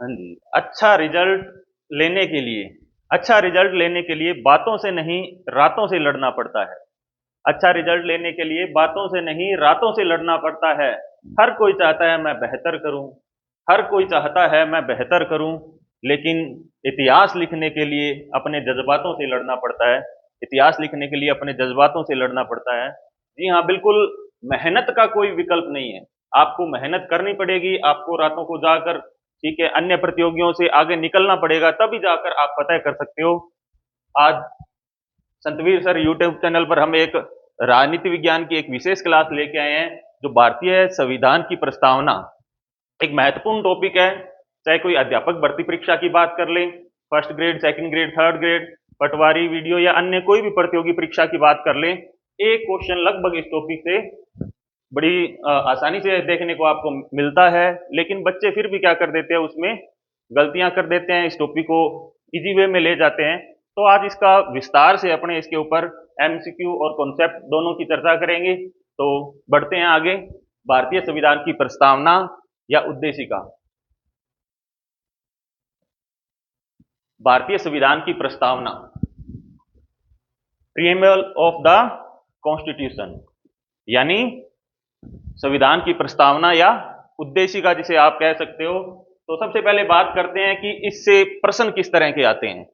हाँ जी। अच्छा रिजल्ट लेने के लिए बातों से नहीं, रातों से लड़ना पड़ता है। अच्छा रिजल्ट लेने के लिए बातों से नहीं, रातों से लड़ना पड़ता है। हर कोई चाहता है मैं बेहतर करूँ, हर कोई चाहता है मैं बेहतर करूँ, लेकिन इतिहास लिखने के लिए अपने जज़्बातों से लड़ना पड़ता है। इतिहास लिखने के लिए अपने जज़्बातों से लड़ना पड़ता है। जी हाँ, बिल्कुल मेहनत का कोई विकल्प नहीं है। आपको मेहनत करनी पड़ेगी, आपको रातों को जाकर ठीक है, अन्य प्रतियोगियों से आगे निकलना पड़ेगा, तभी जाकर आप फ़तह कर सकते हो। आज संतवीर सर यूट्यूब चैनल पर हम एक राजनीति विज्ञान की एक विशेष क्लास लेके आए हैं, जो भारतीय संविधान की प्रस्तावना, एक महत्वपूर्ण टॉपिक है। चाहे कोई अध्यापक भर्ती परीक्षा की बात कर लें, first grade, second grade, third grade, patwari, video या अन्य कोई भी प्रतियोगी परीक्षा की बात कर लें, एक क्वेश्चन लगभग इस टॉपिक से बड़ी आसानी से देखने को आपको मिलता है। लेकिन बच्चे फिर भी क्या कर देते हैं, उसमें गलतियां कर देते हैं, इस टॉपिक को इजी वे में ले जाते हैं। तो आज इसका विस्तार से अपने इसके ऊपर एमसीक्यू और कॉन्सेप्ट दोनों की चर्चा करेंगे। तो बढ़ते हैं आगे। भारतीय संविधान की प्रस्तावना या उद्देशिका। भारतीय संविधान की प्रस्तावना, प्रीएम्बल ऑफ द कॉन्स्टिट्यूशन, यानी संविधान की प्रस्तावना या उद्देशिका जिसे आप कह सकते हो। तो सबसे पहले बात करते हैं कि इससे प्रश्न किस तरह के आते हैं।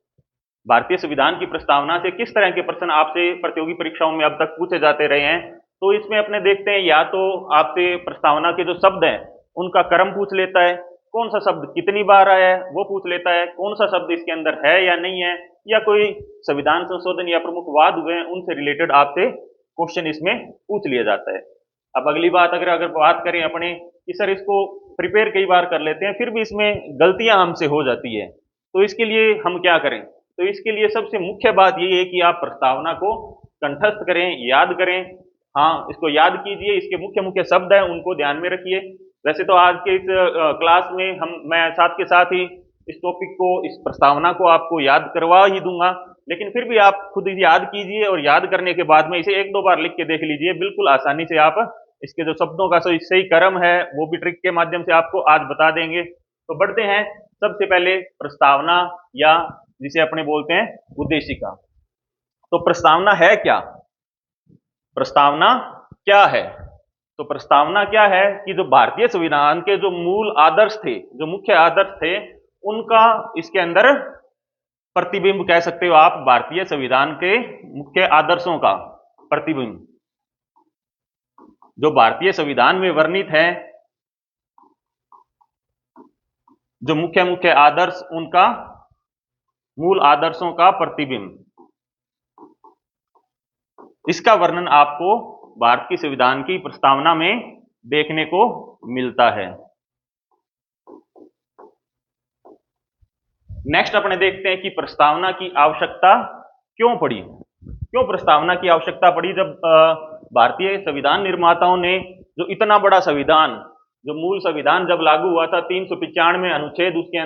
भारतीय संविधान की प्रस्तावना से किस तरह के प्रश्न आपसे प्रतियोगी परीक्षाओं में अब तक पूछे जाते रहे हैं। तो इसमें अपने देखते हैं, या तो आपसे प्रस्तावना के जो शब्द हैं उनका क्रम पूछ लेता है, कौन सा शब्द कितनी बार आया है वो पूछ लेता है, कौन सा शब्द इसके अंदर है या नहीं है, या कोई संविधान संशोधन या प्रमुख वाद हुए हैं उनसे रिलेटेड आपसे क्वेश्चन इसमें पूछ लिया जाता है। अब अगली बात अगर बात करें अपने कि सर इसको प्रिपेयर कई बार कर लेते हैं फिर भी इसमें गलतियां हमसे हो जाती है, तो इसके लिए हम क्या करें। तो इसके लिए सबसे मुख्य बात यही है कि आप प्रस्तावना को कंठस्थ करें, याद करें। हाँ, इसको याद कीजिए, इसके मुख्य मुख्य शब्द हैं उनको ध्यान में रखिए। वैसे तो आज के इस क्लास में मैं साथ के साथ ही इस टॉपिक को, इस प्रस्तावना को आपको याद करवा ही दूंगा, लेकिन फिर भी आप खुद इसे याद कीजिए और याद करने के बाद में इसे एक दो बार लिख के देख लीजिए। बिल्कुल आसानी से आप इसके जो शब्दों का सही सही क्रम है वो भी ट्रिक के माध्यम से आपको आज बता देंगे। तो बढ़ते हैं सबसे पहले प्रस्तावना, या जिसे अपने बोलते हैं उद्देशिका। तो प्रस्तावना है क्या, प्रस्तावना क्या है। तो प्रस्तावना क्या है कि जो भारतीय संविधान के जो मूल आदर्श थे, जो मुख्य आदर्श थे, उनका इसके अंदर प्रतिबिंब कह सकते हो आप। भारतीय संविधान के मुख्य आदर्शों का प्रतिबिंब जो भारतीय संविधान में वर्णित है, जो मुख्य मुख्य आदर्श, उनका मूल आदर्शों का प्रतिबिंब, इसका वर्णन आपको भारत की संविधान की प्रस्तावना में देखने को मिलता है। नेक्स्ट अपने देखते हैं कि प्रस्तावना की आवश्यकता क्यों पड़ी। क्यों प्रस्तावना की आवश्यकता पड़ी, जब भारतीय संविधान निर्माताओं ने जो इतना बड़ा संविधान, जो मूल संविधान जब लागू हुआ था, 395 अनुच्छेद उसके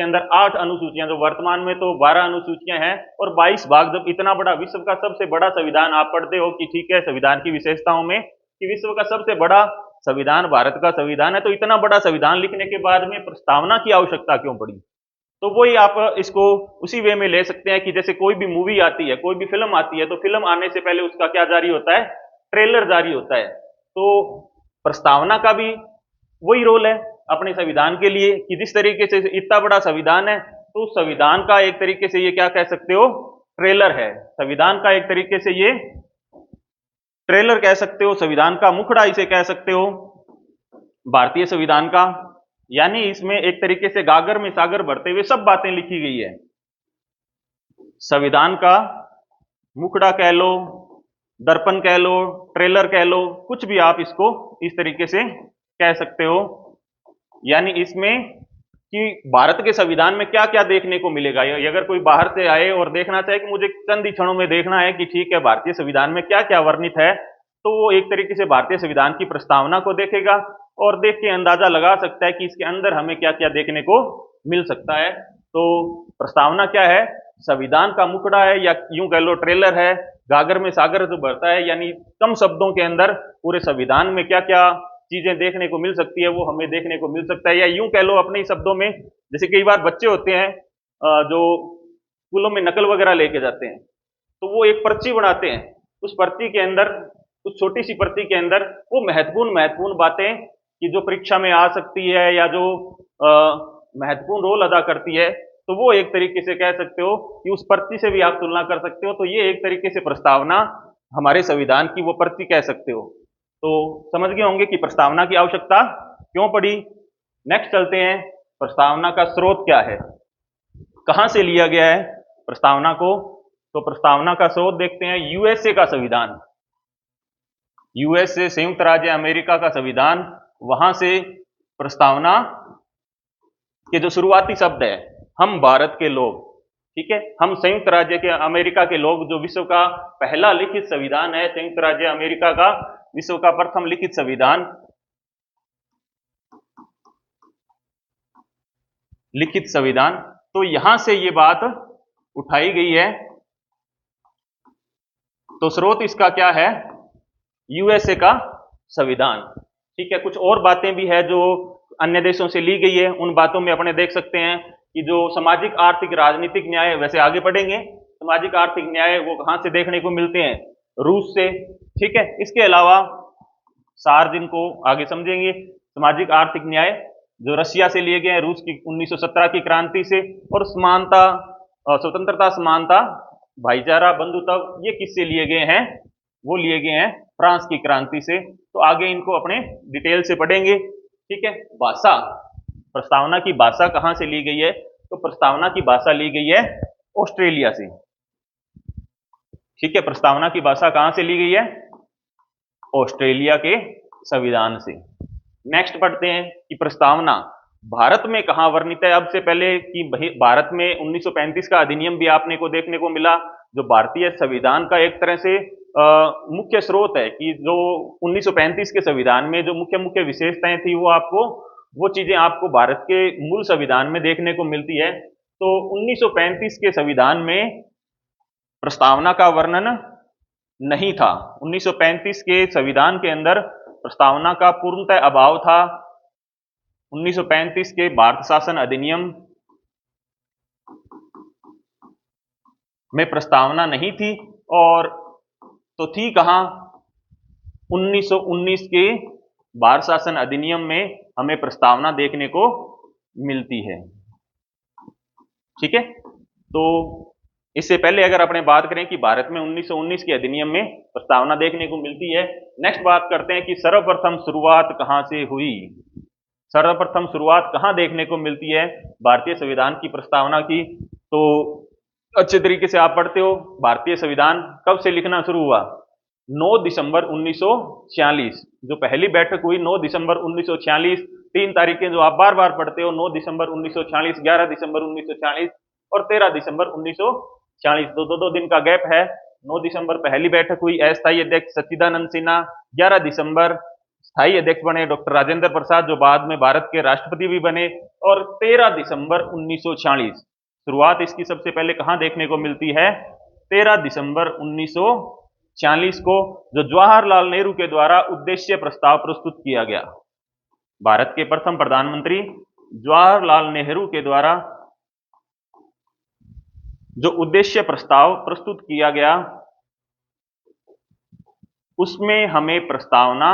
अंदर 8 अनुसूचियां, जो वर्तमान में तो 12 अनुसूचियां हैं, और 22 भाग। जब इतना बड़ा, विश्व का सबसे बड़ा संविधान, आप पढ़ते हो कि ठीक है संविधान की विशेषताओं में कि विश्व का सबसे बड़ा संविधान भारत का संविधान है, तो इतना बड़ा संविधान लिखने के बाद में प्रस्तावना की आवश्यकता क्यों पड़ी। तो वही आप इसको उसी वे में ले सकते हैं कि जैसे कोई भी मूवी आती है, कोई भी फिल्म आती है, तो फिल्म आने से पहले उसका क्या जारी होता है, ट्रेलर जारी होता है। तो प्रस्तावना का भी वही रोल है अपने संविधान के लिए कि जिस तरीके से इतना बड़ा संविधान है, तो उस संविधान का एक तरीके से ये क्या कह सकते हो, ट्रेलर है। संविधान का एक तरीके से ये ट्रेलर कह सकते हो, संविधान का मुखड़ा इसे कह सकते हो भारतीय संविधान का। यानी इसमें एक तरीके से गागर में सागर भरते हुए सब बातें लिखी गई है। संविधान का मुखड़ा कह लो, दर्पण कह लो, ट्रेलर कह लो, कुछ भी आप इसको इस तरीके से कह सकते हो। यानी इसमें कि भारत के संविधान में क्या क्या देखने को मिलेगा। अगर कोई बाहर से आए और देखना चाहे कि मुझे चंद ही क्षणों में देखना है कि ठीक है भारतीय संविधान में क्या क्या वर्णित है, तो वो एक तरीके से भारतीय संविधान की प्रस्तावना को देखेगा और देख के अंदाजा लगा सकता है कि इसके अंदर हमें क्या क्या देखने को मिल सकता है। तो प्रस्तावना क्या है, संविधान का मुखड़ा है, या यूं कह लो ट्रेलर है। गागर में सागर जो भरता है, यानी कम शब्दों के अंदर पूरे संविधान में क्या क्या चीजें देखने को मिल सकती है वो हमें देखने को मिल सकता है, या यूं कह लो अपने ही शब्दों में, जैसे कई बार बच्चे होते हैं जो स्कूलों में नकल वगैरह लेके जाते हैं, तो वो एक पर्ची बनाते हैं, उस पर्ची के अंदर, उस छोटी सी पर्ची के अंदर वो महत्वपूर्ण महत्वपूर्ण बातें कि जो परीक्षा में आ सकती है या जो महत्वपूर्ण रोल अदा करती है, तो वो एक तरीके से कह सकते हो कि उस पर्ची से भी आप तुलना कर सकते हो। तो ये एक तरीके से प्रस्तावना हमारे संविधान की वो पर्ची कह सकते हो। तो समझ गए होंगे कि प्रस्तावना की आवश्यकता क्यों पड़ी। नेक्स्ट चलते हैं, प्रस्तावना का स्रोत क्या है, कहां से लिया गया है प्रस्तावना को। तो प्रस्तावना का स्रोत देखते हैं, यूएसए का संविधान, यूएसए संयुक्त राज्य अमेरिका का संविधान, वहां से प्रस्तावना के जो शुरुआती शब्द है, हम भारत के लोग, ठीक है, हम संयुक्त राज्य के अमेरिका के लोग, जो विश्व का पहला लिखित संविधान है, संयुक्त राज्य अमेरिका का विश्व का प्रथम लिखित संविधान, लिखित संविधान, तो यहां से ये बात उठाई गई है। तो स्रोत इसका क्या है, यूएसए का संविधान, ठीक है। कुछ और बातें भी है जो अन्य देशों से ली गई है, उन बातों में अपने देख सकते हैं कि जो सामाजिक आर्थिक राजनीतिक न्याय, वैसे आगे पढ़ेंगे, सामाजिक आर्थिक न्याय वो कहां से देखने को मिलते हैं, रूस से, ठीक है। इसके अलावा सार जिनको आगे समझेंगे, सामाजिक आर्थिक न्याय जो रशिया से लिए गए हैं, रूस की 1917 की क्रांति से, और समानता, स्वतंत्रता, समानता, भाईचारा, बंधुत्व, ये किससे लिए गए हैं, वो लिए गए हैं फ्रांस की क्रांति से। तो आगे इनको अपने डिटेल से पढ़ेंगे, ठीक है। भाषा, प्रस्तावना की भाषा कहां से ली गई है, तो प्रस्तावना की भाषा ली गई है ऑस्ट्रेलिया से, ठीक है। प्रस्तावना की भाषा कहां से ली गई है, ऑस्ट्रेलिया के संविधान से। नेक्स्ट पढ़ते हैं कि प्रस्तावना भारत में कहां वर्णित है। अब से पहले कि भारत में 1935 का अधिनियम भी आपने को देखने को मिला, जो भारतीय संविधान का एक तरह से मुख्य स्रोत है, कि जो 1935 के संविधान में जो मुख्य मुख्य विशेषताएं थी वो आपको, वो चीजें आपको भारत के मूल संविधान में देखने को मिलती है। तो 1935 के संविधान में प्रस्तावना का वर्णन नहीं था। 1935 के संविधान के अंदर प्रस्तावना का पूर्णतः अभाव था। 1935 के भारत शासन अधिनियम में प्रस्तावना नहीं थी, और तो थी कहां, 1919 के भारत शासन अधिनियम में हमें प्रस्तावना देखने को मिलती है, ठीक है। तो इससे पहले अगर अपने बात करें कि भारत में 1919 के अधिनियम में प्रस्तावना देखने को मिलती है। नेक्स्ट बात करते हैं कि सर्वप्रथम शुरुआत कहां से हुई। सर्वप्रथम शुरुआत कहां देखने को मिलती है भारतीय संविधान की प्रस्तावना की। तो अच्छे तरीके से आप पढ़ते हो, भारतीय संविधान कब से लिखना शुरू हुआ, 9 दिसंबर 1946, जो पहली बैठक हुई 9 दिसंबर 1946, 3 तारीखें जो आप बार बार पढ़ते हो, 9 दिसंबर 1946, 11 दिसंबर 1946 और 13 दिसंबर 1946, दो दिन का गैप है। 9 दिसंबर पहली बैठक हुई, अस्थायी अध्यक्ष सच्चिदानंद सिन्हा, 11 दिसंबर स्थायी अध्यक्ष बने डॉक्टर राजेंद्र प्रसाद, जो बाद में भारत के राष्ट्रपति भी बने, और 13 दिसंबर 1946 शुरुआत इसकी सबसे पहले कहां देखने को मिलती है, 13 दिसंबर 1946 को, जो जवाहरलाल नेहरू के द्वारा उद्देश्य प्रस्ताव प्रस्तुत किया गया। भारत के प्रथम प्रधानमंत्री जवाहरलाल नेहरू के द्वारा जो उद्देश्य प्रस्ताव प्रस्तुत किया गया, उसमें हमें प्रस्तावना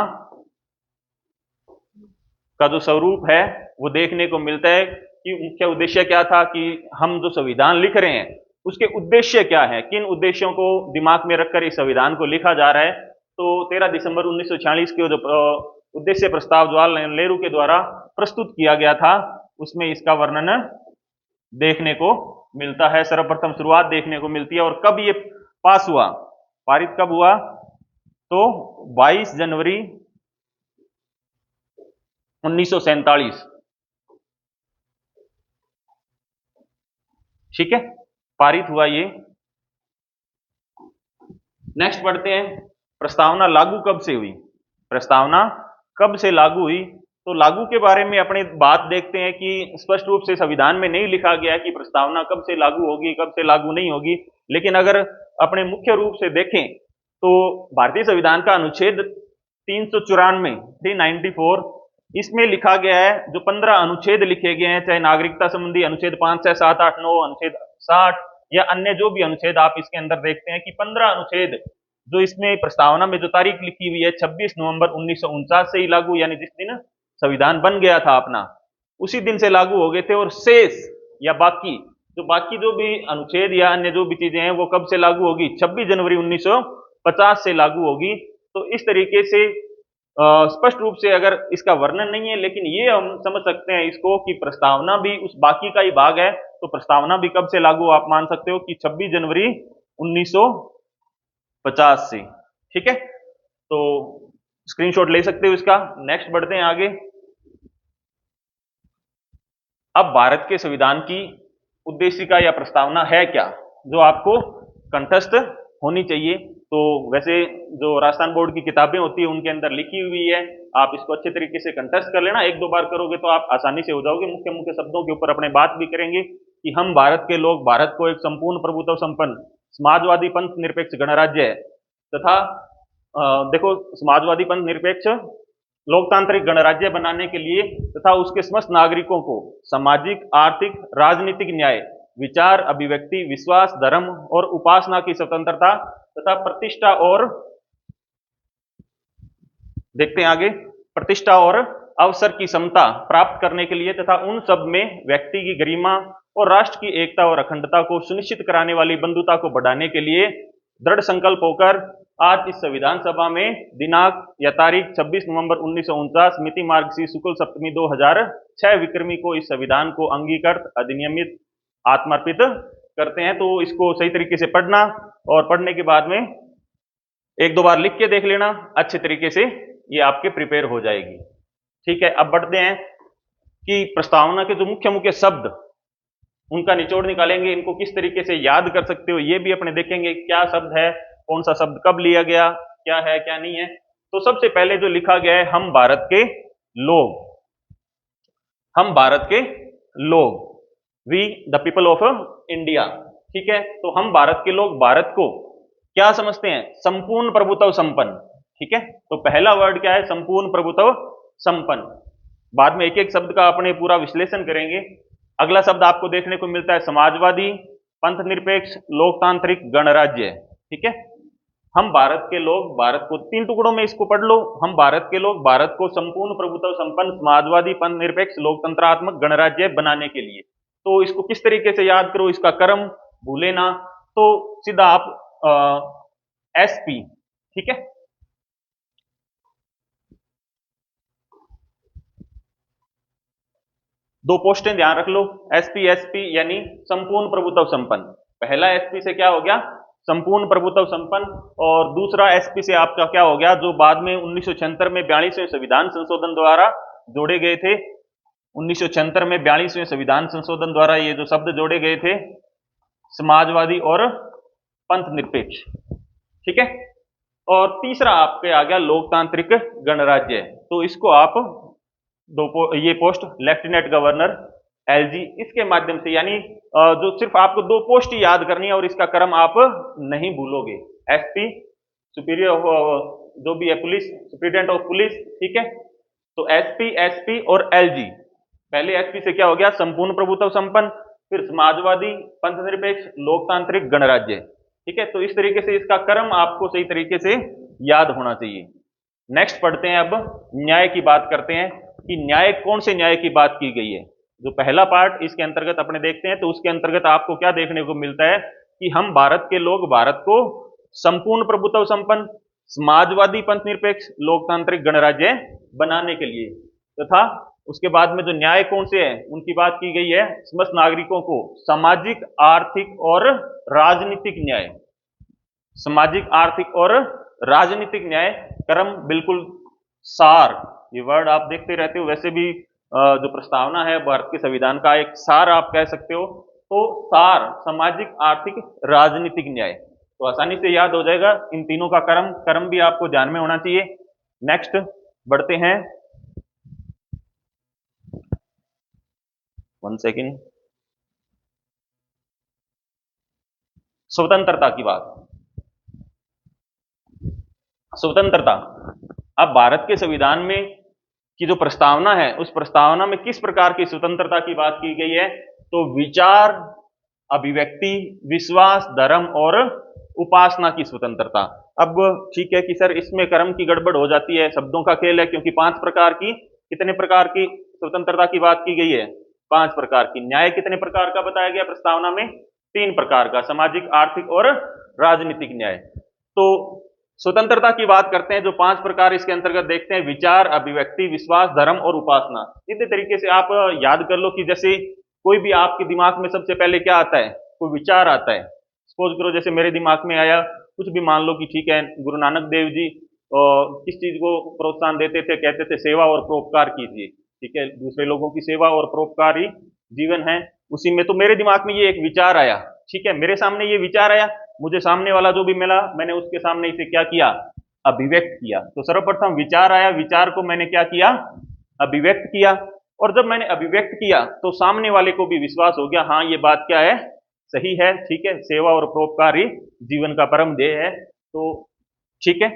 का जो स्वरूप है वो देखने को मिलता है कि मुख्य उद्देश्य क्या था, कि हम जो संविधान लिख रहे हैं उसके उद्देश्य क्या है, किन उद्देश्यों को दिमाग में रखकर इस संविधान को लिखा जा रहा है। तो 13 दिसंबर 1946 के जो उद्देश्य प्रस्ताव जवाहरलाल नेहरू के द्वारा प्रस्तुत किया गया था, उसमें इसका वर्णन देखने को मिलता है। सर्वप्रथम शुरुआत देखने को मिलती है। और कब ये पास हुआ, पारित कब हुआ, तो 22 जनवरी 1947, ठीक है, पारित हुआ ये। नेक्स्ट पढ़ते हैं, प्रस्तावना लागू कब से हुई। प्रस्तावना कब से लागू हुई, तो लागू के बारे में अपने बात देखते हैं कि स्पष्ट रूप से संविधान में नहीं लिखा गया है कि प्रस्तावना कब से लागू होगी, कब से लागू नहीं होगी। लेकिन अगर अपने मुख्य रूप से देखें तो भारतीय संविधान का अनुच्छेद 394 394 इसमें लिखा गया है, जो 15 अनुच्छेद लिखे गए हैं, चाहे नागरिकता संबंधी अनुच्छेद 5, 6, 7, 8, 9, अनुच्छेद 60 या अन्य जो भी अनुच्छेद आप इसके अंदर देखते हैं कि 15 अनुच्छेद जो इसमें प्रस्तावना में जो तारीख लिखी हुई है 26 नवंबर 1949 से ही लागू, यानी जिस दिन संविधान बन गया था अपना उसी दिन से लागू हो गए थे। और शेष या बाकी जो भी अनुच्छेद या अन्य जो भी चीजें हैं वो कब से लागू होगी? 26 जनवरी 1950 से लागू होगी। तो इस तरीके से स्पष्ट रूप से अगर इसका वर्णन नहीं है, लेकिन ये हम समझ सकते हैं इसको कि प्रस्तावना भी उस बाकी का ही भाग है। तो प्रस्तावना भी कब से लागू आप मान सकते हो कि 26 जनवरी 1950 से। ठीक है, तो स्क्रीनशॉट ले सकते हो इसका। नेक्स्ट बढ़ते हैं आगे। अब भारत के संविधान की उद्देशिका या प्रस्तावना है क्या, जो आपको कंठस्थ होनी चाहिए। तो वैसे जो राजस्थान बोर्ड की किताबें होती है उनके अंदर लिखी हुई है, आप इसको अच्छे तरीके से कंठस्थ कर लेना। एक दो बार करोगे तो आप आसानी से हो जाओगे। मुख्य मुख्य शब्दों के ऊपर अपने बात भी करेंगे कि हम भारत के लोग भारत को एक संपूर्ण प्रभुत्व संपन्न समाजवादी पंथ निरपेक्ष गणराज्य है तथा देखो समाजवादी पंथ निरपेक्ष लोकतांत्रिक गणराज्य बनाने के लिए तथा उसके समस्त नागरिकों को सामाजिक, आर्थिक, राजनीतिक न्याय, विचार, अभिव्यक्ति, विश्वास, धर्म और उपासना की स्वतंत्रता तथा प्रतिष्ठा और देखते हैं आगे प्रतिष्ठा और अवसर की समता प्राप्त करने के लिए तथा उन सब में व्यक्ति की गरिमा और राष्ट्र की एकता और अखंडता को सुनिश्चित कराने वाली बंधुता को बढ़ाने के लिए दृढ़ संकल्प होकर आज इस संविधान सभा में दिनांक या तारीख 26 नवंबर 1949 मिति मार्गशीर्ष शुक्ल सप्तमी 2006 विक्रमी को इस संविधान को अंगीकृत, अधिनियमित, आत्मार्पित करते हैं। तो इसको सही तरीके से पढ़ना और पढ़ने के बाद में एक दो बार लिख के देख लेना, अच्छे तरीके से ये आपके प्रिपेयर हो जाएगी। ठीक है, अब बढ़ते हैं कि प्रस्तावना के जो मुख्य मुख्य शब्द उनका निचोड़ निकालेंगे, इनको किस तरीके से याद कर सकते हो ये भी अपने देखेंगे। क्या शब्द है, कौन सा शब्द कब लिया गया, क्या है क्या नहीं है। तो सबसे पहले जो लिखा गया है हम भारत के लोग, हम भारत के लोग, we the people of India. ठीक है, तो हम भारत के लोग भारत को क्या समझते हैं? संपूर्ण प्रभुत्व संपन्न। ठीक है, तो पहला वर्ड क्या है? संपूर्ण प्रभुत्व संपन्न। बाद में एक एक शब्द का अपने पूरा विश्लेषण करेंगे। अगला शब्द आपको देखने को मिलता है समाजवादी पंथ निरपेक्ष लोकतांत्रिक गणराज्य। ठीक है, हम भारत के लोग भारत को, तीन टुकड़ों में इसको पढ़ लो, हम भारत के लोग भारत को संपूर्ण प्रभुत्व संपन्न समाजवादी पंथ निरपेक्ष लोकतंत्रात्मक गणराज्य बनाने के लिए। तो इसको किस तरीके से याद करो, इसका क्रम भूले ना, तो सीधा आप एसपी। ठीक है, दो पोस्टें ध्यान रख लो, एसपी एसपी यानी संपूर्ण प्रभुत्व संपन्न। पहला एसपी से क्या हो गया? संपूर्ण प्रभुत्व संपन्न। और दूसरा एसपी से आपका क्या हो गया? जो बाद में 1976 में 42वें संविधान संशोधन द्वारा जोड़े गए थे। 1976 में 42वें संविधान संशोधन द्वारा ये जो शब्द जोड़े गए थे, समाजवादी और पंथ निरपेक्ष। ठीक है, और तीसरा आपके आ गया लोकतांत्रिक गणराज्य। तो इसको आप ये पोस्ट लेफ्टिनेंट गवर्नर एलजी, इसके माध्यम से, यानी जो सिर्फ आपको दो पोस्ट ही याद करनी है और इसका क्रम आप नहीं भूलोगे। एसपी सुपीरियर जो भी है पुलिस, सुप्रिटेंडेंट ऑफ पुलिस। ठीक है, तो एसपी एसपी और एलजी। पहले एसपी से क्या हो गया? संपूर्ण प्रभुत्व संपन्न, फिर समाजवादी पंथ निरपेक्ष लोकतांत्रिक गणराज्य। ठीक है, तो इस तरीके से इसका क्रम आपको सही तरीके से याद होना चाहिए। नेक्स्ट पढ़ते हैं, अब न्याय की बात करते हैं कि न्याय, कौन से न्याय की बात की गई है। जो पहला पार्ट इसके अंतर्गत अपने देखते हैं, तो उसके अंतर्गत आपको क्या देखने को मिलता है कि हम भारत के लोग भारत को संपूर्ण प्रभुत्व संपन्न समाजवादी पंथ निरपेक्ष लोकतांत्रिक गणराज्य बनाने के लिए तथा उसके बाद में जो न्याय कौन से हैं उनकी बात की गई है, समस्त नागरिकों को सामाजिक, आर्थिक और राजनीतिक न्याय, सामाजिक, आर्थिक और राजनीतिक न्याय। क्रम बिल्कुल सार, ये वर्ड आप देखते रहते हो, वैसे भी जो प्रस्तावना है भारत के संविधान का एक सार आप कह सकते हो। तो सार सामाजिक, आर्थिक, राजनीतिक न्याय, तो आसानी से याद हो जाएगा। इन तीनों का क्रम भी आपको ध्यान में होना चाहिए। नेक्स्ट बढ़ते हैं, 1 सेकेंड, स्वतंत्रता की बात। स्वतंत्रता, अब भारत के संविधान में की जो प्रस्तावना है, उस प्रस्तावना में किस प्रकार की स्वतंत्रता की बात की गई है? तो विचार, अभिव्यक्ति, विश्वास, धर्म और उपासना की स्वतंत्रता। अब ठीक है कि सर इसमें क्रम की गड़बड़ हो जाती है, शब्दों का खेल है, क्योंकि 5 प्रकार की, कितने प्रकार की स्वतंत्रता की बात की गई है? 5 प्रकार की। न्याय कितने प्रकार का बताया गया प्रस्तावना में? 3 प्रकार का, सामाजिक, आर्थिक और राजनीतिक न्याय। तो स्वतंत्रता की बात करते हैं, जो 5 प्रकार इसके अंतर्गत देखते हैं, विचार, अभिव्यक्ति, विश्वास, धर्म और उपासना। सीधे तरीके से आप याद कर लो कि जैसे कोई भी आपके दिमाग में सबसे पहले क्या आता है? कोई विचार आता है। सपोज करो जैसे मेरे दिमाग में आया, कुछ भी मान लो कि ठीक है, गुरु नानक देव जी किस चीज को प्रोत्साहन देते थे? कहते थे सेवा और परोपकार कीजिए। ठीक है, दूसरे लोगों की सेवा और परोपकारी जीवन है। उसी में तो मेरे दिमाग में ये एक विचार आया। ठीक है, मेरे सामने ये विचार आया, मुझे सामने वाला जो भी मिला, मैंने उसके सामने इसे क्या किया? अभिव्यक्त किया। तो सर्वप्रथम विचार आया, विचार को मैंने क्या किया? अभिव्यक्त किया। और जब मैंने अभिव्यक्त किया तो सामने वाले को भी विश्वास हो गया, हाँ ये बात क्या है? सही है। ठीक है, सेवा और परोपकारी जीवन का परम ध्येय है। तो ठीक है,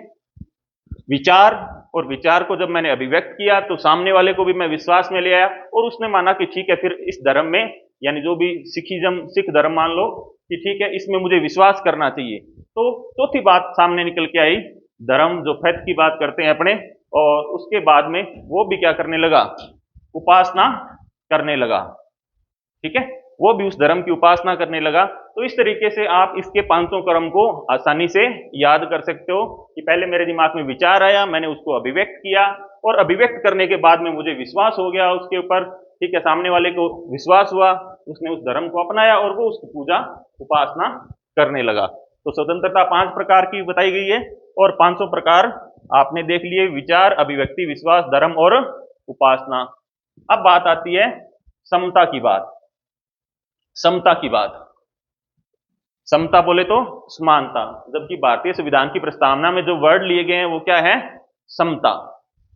विचार, और विचार को जब मैंने अभिव्यक्त किया तो सामने वाले को भी मैं विश्वास में ले आया, और उसने माना कि ठीक है, फिर इस धर्म में, यानी जो भी सिखिज्म, सिख धर्म मान लो कि ठीक है, इसमें मुझे विश्वास करना चाहिए। तो चौथी बात सामने निकल के आई, धर्म, जो फेथ की बात करते हैं अपने, और उसके बाद में वो भी क्या करने लगा? उपासना करने लगा। ठीक है, वो भी उस धर्म की उपासना करने लगा। तो इस तरीके से आप इसके 500 क्रम को आसानी से याद कर सकते हो कि पहले मेरे दिमाग में विचार आया, मैंने उसको अभिव्यक्त किया, और अभिव्यक्त करने के बाद में मुझे विश्वास हो गया उसके ऊपर। ठीक है, सामने वाले को विश्वास हुआ, उसने उस धर्म को अपनाया और वो उसकी पूजा, उपासना करने लगा। तो स्वतंत्रता 5 प्रकार की बताई गई है, और 500 प्रकार आपने देख लिए, विचार, अभिव्यक्ति, विश्वास, धर्म और उपासना। अब बात आती है समता की बात। समता की बात, समता बोले तो समानता, जबकि भारतीय संविधान की प्रस्तावना में जो वर्ड लिए गए हैं वो क्या है? समता।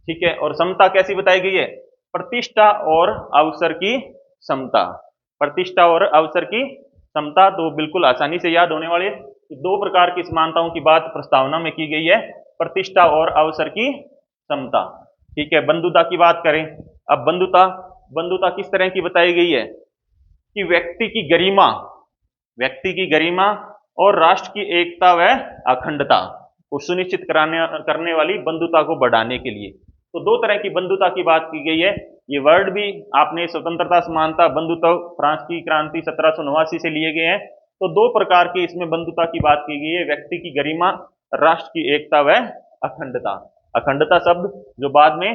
ठीक है, और समता कैसी बताई गई है? प्रतिष्ठा और अवसर की समता। प्रतिष्ठा और अवसर की समता, तो बिल्कुल आसानी से याद होने वाले 2 प्रकार की समानताओं की बात प्रस्तावना में की गई है, प्रतिष्ठा और अवसर की समता। ठीक है, बंधुता की बात करें। अब बंधुता, बंधुता किस तरह की बताई गई है? कि व्यक्ति की गरिमा, व्यक्ति की गरिमा और राष्ट्र की एकता व अखंडता को सुनिश्चित करने वाली बंधुता को बढ़ाने के लिए। तो 2 तरह की बंधुता की बात की गई है। ये वर्ड भी आपने स्वतंत्रता, समानता, बंधुत्व फ्रांस की क्रांति 1789 से लिए गए हैं। तो 2 प्रकार की इसमें बंधुता की बात की गई है, व्यक्ति की गरिमा, राष्ट्र की एकता व अखंडता। अखंडता शब्द जो बाद में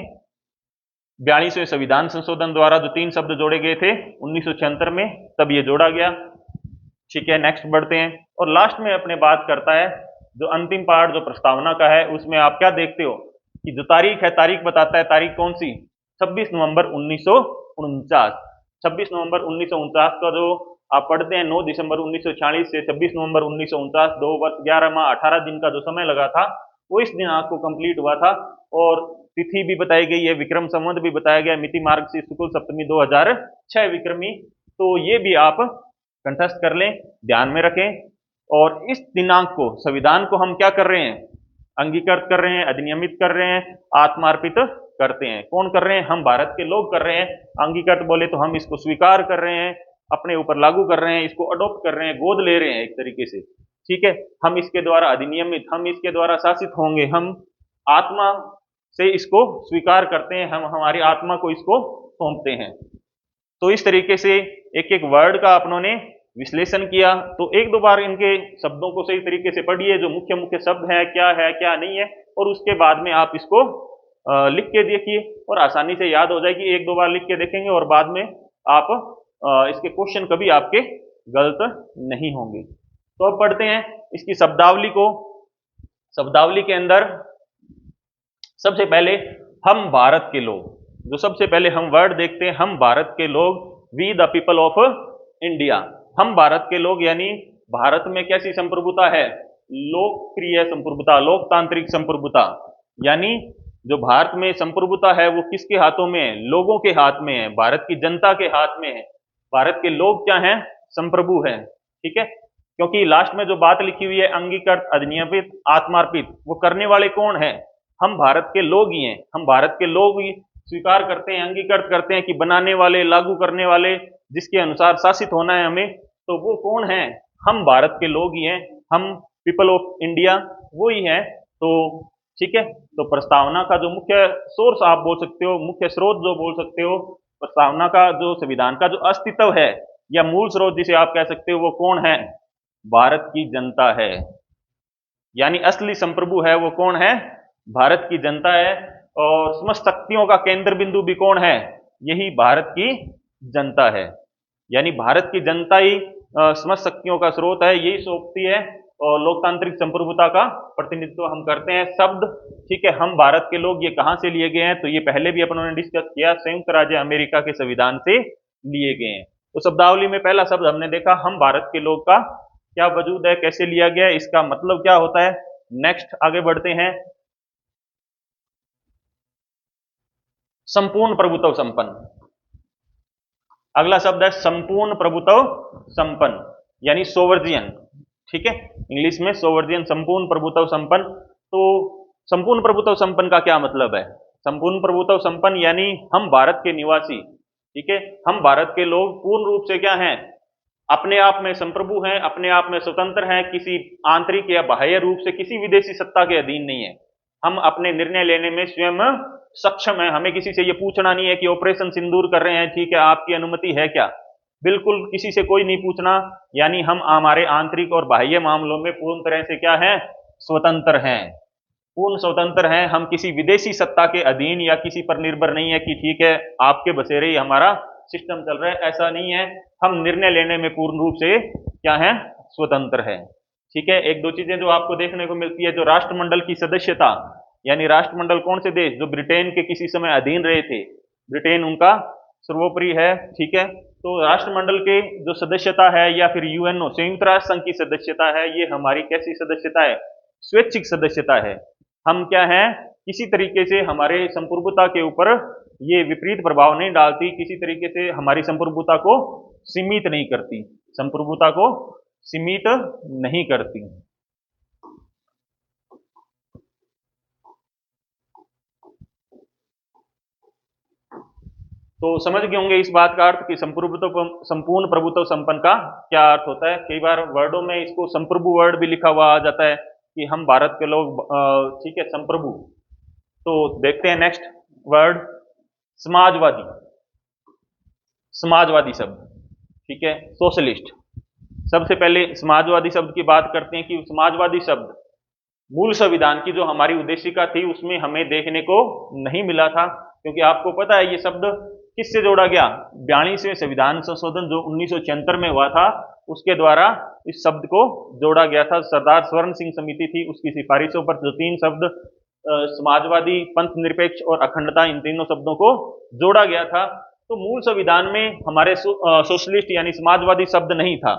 42वें संविधान संशोधन द्वारा जो 3 शब्द जोड़े गए थे 1976 में, तब ये जोड़ा गया। ठीक है, नेक्स्ट बढ़ते हैं, और लास्ट में अपने बात करता है जो अंतिम पार्ट जो प्रस्तावना का है, उसमें आप क्या देखते हो कि जो तारीख है, तारीख बताता है, तारीख कौन सी? 26 नवंबर 1949। 26 नवंबर 1949 का जो आप पढ़ते हैं 9 दिसंबर 1946 से 26 नवंबर 1949, 2 वर्ष 11 माह 18 दिन का जो समय लगा था, वो इस दिनांक को कंप्लीट हुआ था। और तिथि भी बताई गई है, विक्रम संवत भी बताया गया, मिति मार्गशीर्ष शुक्ल सप्तमी 2006 विक्रमी। तो ये भी आप कंठस्थ कर लें, ध्यान में रखें। और इस दिनांक को, संविधान को हम क्या कर रहे हैं? अंगीकृत कर रहे हैं, अधिनियमित कर रहे हैं, आत्मार्पित करते हैं। कौन कर रहे हैं? हम भारत के लोग कर रहे हैं। अंगीकृत बोले तो हम इसको स्वीकार कर रहे हैं, अपने ऊपर लागू कर रहे हैं, इसको अडॉप्ट कर रहे हैं, गोद ले रहे हैं एक तरीके से। ठीक है, हम इसके द्वारा अधिनियमित, हम इसके द्वारा शासित होंगे, हम आत्मा से इसको स्वीकार करते हैं, हम हमारी आत्मा को इसको सौंपते हैं। तो इस तरीके से एक एक वर्ड का अपनों विश्लेषण किया। तो 1-2 बार इनके शब्दों को सही तरीके से पढ़िए, जो मुख्य मुख्य शब्द है क्या नहीं है, और उसके बाद में आप इसको लिख के देखिए, और आसानी से याद हो जाएगी। 1-2 बार लिख के देखेंगे और बाद में आप इसके क्वेश्चन कभी आपके गलत नहीं होंगे। तो अब पढ़ते हैं इसकी शब्दावली को। शब्दावली के अंदर सबसे पहले हम भारत के लोग, जो सबसे पहले हम वर्ड देखते हैं, हम भारत के लोग, we the people of India. हम भारत के लोग, यानी भारत में कैसी संप्रभुता है? लोकप्रिय संप्रभुता, लोकतांत्रिक संप्रभुता। यानी जो भारत में संप्रभुता है वो किसके हाथों में है? लोगों के हाथ में है, भारत की जनता के हाथ में है। भारत के लोग क्या हैं? संप्रभु हैं। ठीक है, क्योंकि लास्ट में जो बात लिखी हुई है, अंगीकृत, अधिनियमित, आत्मार्पित, वो करने वाले कौन है? हम भारत के लोग ही हैं, हम भारत के लोग ही स्वीकार करते हैं, अंगीकृत करते हैं कि बनाने वाले, लागू करने वाले, जिसके अनुसार शासित होना है हमें, तो वो कौन है? हम भारत के लोग ही हैं, हम पीपल ऑफ इंडिया वो ही है। तो ठीक है, तो प्रस्तावना का जो मुख्य सोर्स आप बोल सकते हो, मुख्य स्रोत जो बोल सकते हो, प्रस्तावना का जो संविधान का जो अस्तित्व है या मूल स्रोत जिसे आप कह सकते हो, वो कौन है? भारत की जनता है। यानी असली संप्रभु है वो कौन है? भारत की जनता है। और समस्त शक्तियों का केंद्र बिंदु भी कौन है? यही भारत की जनता है। यानी भारत की जनता ही समस्त शक्तियों का स्रोत है, यही सोचती है और लोकतांत्रिक संप्रभुता का प्रतिनिधित्व हम करते हैं। शब्द ठीक है, हम भारत के लोग, ये कहां से लिए गए हैं? तो ये पहले भी अपन ने डिस्कस किया, संयुक्त राज्य अमेरिका के संविधान से लिए गए हैं। तो शब्दावली में पहला शब्द हमने देखा हम भारत के लोग का क्या वजूद है, कैसे लिया गया है, इसका मतलब क्या होता है। नेक्स्ट आगे बढ़ते हैं। संपूर्ण प्रभुत्व संपन्न, अगला शब्द है संपूर्ण प्रभुत्व संपन्न, यानी सोवर्जियन। ठीक है, इंग्लिश में सोवर्जियन, संपूर्ण प्रभुत्व संपन्न। तो संपूर्ण प्रभुत्व संपन्न का क्या मतलब है? संपूर्ण प्रभुत्व संपन्न यानी हम भारत के निवासी, ठीक है, हम भारत के लोग पूर्ण रूप से क्या हैं? अपने आप में संप्रभु हैं, अपने आप में स्वतंत्र हैं, किसी आंतरिक या बाह्य रूप से किसी विदेशी सत्ता के अधीन नहीं है। हम अपने निर्णय लेने में स्वयं सक्षम है, हमें किसी से ये पूछना नहीं है कि ऑपरेशन सिंदूर कर रहे हैं, ठीक है, आपकी अनुमति है क्या? बिल्कुल किसी से कोई नहीं पूछना। यानी हम हमारे आंतरिक और बाह्य मामलों में पूर्ण तरह से क्या है? स्वतंत्र हैं, पूर्ण स्वतंत्र हैं। हम किसी विदेशी सत्ता के अधीन या किसी पर निर्भर नहीं है कि ठीक है आपके बसेरे ही हमारा सिस्टम चल रहा है, ऐसा नहीं है। हम निर्णय लेने में पूर्ण रूप से क्या है? स्वतंत्र है। ठीक है, एक दो चीजें जो आपको देखने को मिलती है, जो राष्ट्रमंडल की सदस्यता, यानी राष्ट्रमंडल कौन से देश जो ब्रिटेन के किसी समय अधीन रहे थे, ब्रिटेन उनका सर्वोपरि है। ठीक है, तो राष्ट्रमंडल के जो सदस्यता है या फिर यूएनओ संयुक्त राष्ट्र संघ की सदस्यता है, ये हमारी कैसी सदस्यता है? स्वैच्छिक सदस्यता है। हम क्या हैं? किसी तरीके से हमारे संप्रभुता के ऊपर ये विपरीत प्रभाव नहीं डालती, किसी तरीके से हमारी संप्रभुता को सीमित नहीं करती, संप्रभुता को सीमित नहीं करती। तो समझ गए होंगे इस बात का अर्थ कि संप्रभुत्व, संपूर्ण प्रभुत्व संपन्न का क्या अर्थ होता है। कई बार वर्डों में इसको संप्रभु वर्ड भी लिखा हुआ आ जाता है कि हम भारत के लोग, ठीक है, संप्रभु। तो देखते हैं नेक्स्ट वर्ड, समाजवादी। समाजवादी शब्द, ठीक है, सोशलिस्ट। सबसे पहले समाजवादी शब्द की बात करते हैं कि समाजवादी शब्द मूल संविधान की जो हमारी उद्देशिका थी उसमें हमें देखने को नहीं मिला था, क्योंकि आपको पता है ये शब्द किससे जोड़ा गया? 42वें संविधान संशोधन जो 1976 में हुआ था, उसके द्वारा इस शब्द को जोड़ा गया था। सरदार स्वर्ण सिंह समिति थी, उसकी सिफारिशों पर जो तीन शब्द समाजवादी, पंथ निरपेक्ष और अखंडता, इन तीनों शब्दों को जोड़ा गया था। तो मूल संविधान में हमारे सोशलिस्ट यानी समाजवादी शब्द नहीं था,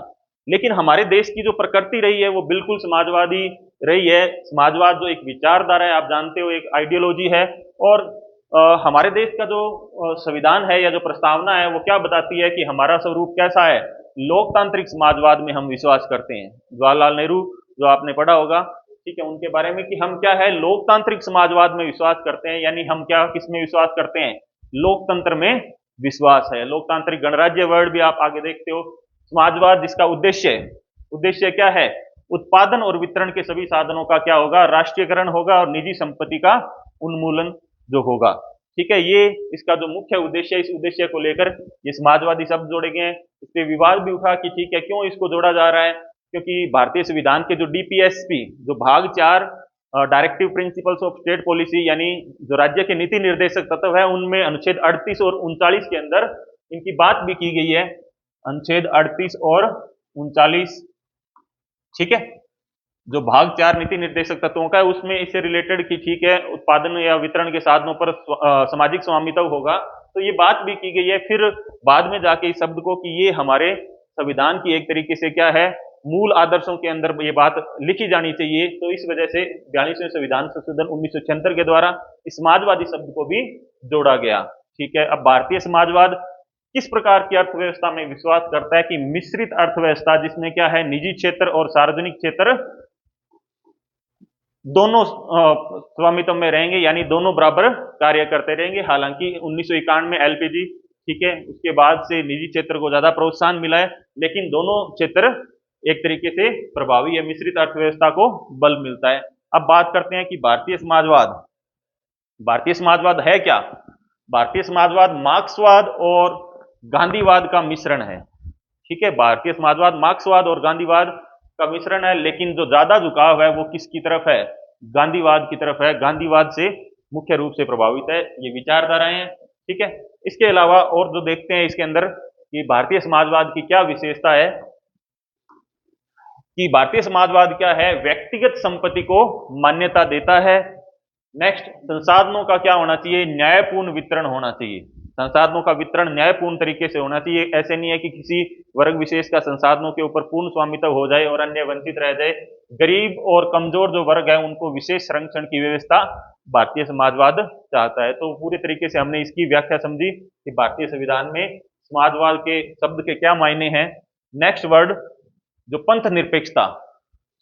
लेकिन हमारे देश की जो प्रकृति रही है वो बिल्कुल समाजवादी रही है। समाजवाद जो एक विचारधारा है, आप जानते हो, एक आइडियोलॉजी है। और हमारे देश का जो संविधान है या जो प्रस्तावना है वो क्या बताती है कि हमारा स्वरूप कैसा है? लोकतांत्रिक समाजवाद में हम विश्वास करते हैं। जवाहरलाल नेहरू जो आपने पढ़ा होगा, ठीक है, उनके बारे में कि हम क्या है? लोकतांत्रिक समाजवाद में विश्वास करते हैं। यानी हम क्या, किसमें विश्वास करते हैं? लोकतंत्र में विश्वास है। लोकतांत्रिक गणराज्य वर्ड भी आप आगे देखते हो। समाजवाद जिसका उद्देश्य क्या है? उत्पादन और वितरण के सभी साधनों का क्या होगा? राष्ट्रीयकरण होगा और निजी संपत्ति का उन्मूलन जो होगा। ठीक है, ये इसका जो मुख्य उद्देश्य है, इस उद्देश्य को लेकर ये समाजवादी शब्द जोड़े गए हैं। इस पे विवाद भी उठा कि ठीक है क्यों इसको जोड़ा जा रहा है, क्योंकि भारतीय संविधान के जो डीपीएसपी जो भाग 4 directive principles of state policy, यानी जो राज्य के नीति निर्देशक तत्व है, उनमें अनुच्छेद 38 और 39 के अंदर इनकी बात भी की गई है। अनुच्छेद 38 और 39, ठीक है, जो भाग 4 नीति निर्देशक तत्वों का है, उसमें इससे रिलेटेड कि ठीक है उत्पादन या वितरण के साधनों पर सामाजिक स्वामित्व होगा। तो ये बात भी की गई है। फिर बाद में जाके इस शब्द को कि ये हमारे संविधान की एक तरीके से क्या है, मूल आदर्शों के अंदर ये बात लिखी जानी चाहिए। तो इस वजह से 42वें संविधान संशोधन 1976 के द्वारा इस समाजवादी शब्द को भी जोड़ा गया। ठीक है, अब भारतीय समाजवाद किस प्रकार की अर्थव्यवस्था में विश्वास करता है? कि मिश्रित अर्थव्यवस्था, जिसमें क्या है, निजी क्षेत्र और सार्वजनिक क्षेत्र दोनों स्वामित्व में रहेंगे, यानी दोनों बराबर कार्य करते रहेंगे। हालांकि 1991 में एलपीजी, ठीक है, उसके बाद से निजी क्षेत्र को ज्यादा प्रोत्साहन मिला है, लेकिन दोनों क्षेत्र एक तरीके से प्रभावी है, मिश्रित अर्थव्यवस्था को बल मिलता है। अब बात करते हैं कि भारतीय समाजवाद, भारतीय समाजवाद है क्या? भारतीय समाजवाद मार्क्सवाद और गांधीवाद का मिश्रण है, ठीक है। भारतीय समाजवाद मार्क्सवाद और गांधीवाद का मिश्रण है, लेकिन जो ज्यादा झुकाव है वो किसकी तरफ है? गांधीवाद की तरफ है। गांधीवाद से मुख्य रूप से प्रभावित है ये विचारधाराएं हैं, ठीक है। इसके अलावा और जो देखते हैं इसके अंदर कि भारतीय समाजवाद की क्या विशेषता है, कि भारतीय समाजवाद क्या है? व्यक्तिगत संपत्ति को मान्यता देता है। नेक्स्ट, संसाधनों का क्या होना चाहिए? न्यायपूर्ण वितरण होना चाहिए। संसाधनों का वितरण न्यायपूर्ण तरीके से होना चाहिए। ऐसे नहीं है कि किसी वर्ग विशेष का संसाधनों के ऊपर पूर्ण स्वामित्व हो जाए और अन्य वंचित रह जाए। गरीब और कमजोर जो वर्ग है उनको विशेष संरक्षण की व्यवस्था भारतीय समाजवाद चाहता है। तो पूरे तरीके से हमने इसकी व्याख्या समझी कि भारतीय संविधान में समाजवाद के शब्द के क्या मायने हैं। नेक्स्ट वर्ड जो पंथ निरपेक्षता,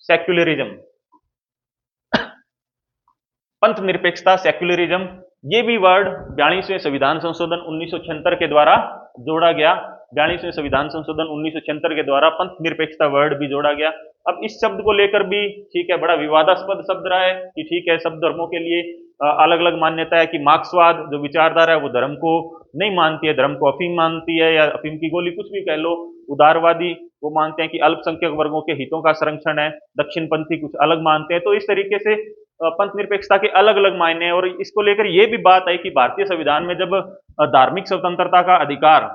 सेक्युलरिज्म, पंथ निरपेक्षता, सेक्युलरिज्म, ये भी वर्ड 42वें संविधान संशोधन 1976 के द्वारा जोड़ा गया। 42वें संविधान संशोधन 1976 के द्वारा पंथ निरपेक्षता वर्ड भी जोड़ा गया। अब इस शब्द को लेकर भी, ठीक है, बड़ा विवादास्पद शब्द रहा है कि ठीक है, सब धर्मों के लिए अलग अलग मान्यता है, कि मार्क्सवाद जो विचारधारा है वो धर्म को नहीं मानती है, धर्म को अफीम मानती है, या अफीम की गोली, कुछ भी कह लो। उदारवादी वो मानते हैं कि अल्पसंख्यक वर्गों के हितों का संरक्षण है। दक्षिणपंथी कुछ अलग मानते हैं। तो इस तरीके से पंथ निरपेक्षता के अलग अलग मायने हैं। और इसको लेकर यह भी बात आई कि भारतीय संविधान में जब धार्मिक स्वतंत्रता का अधिकार,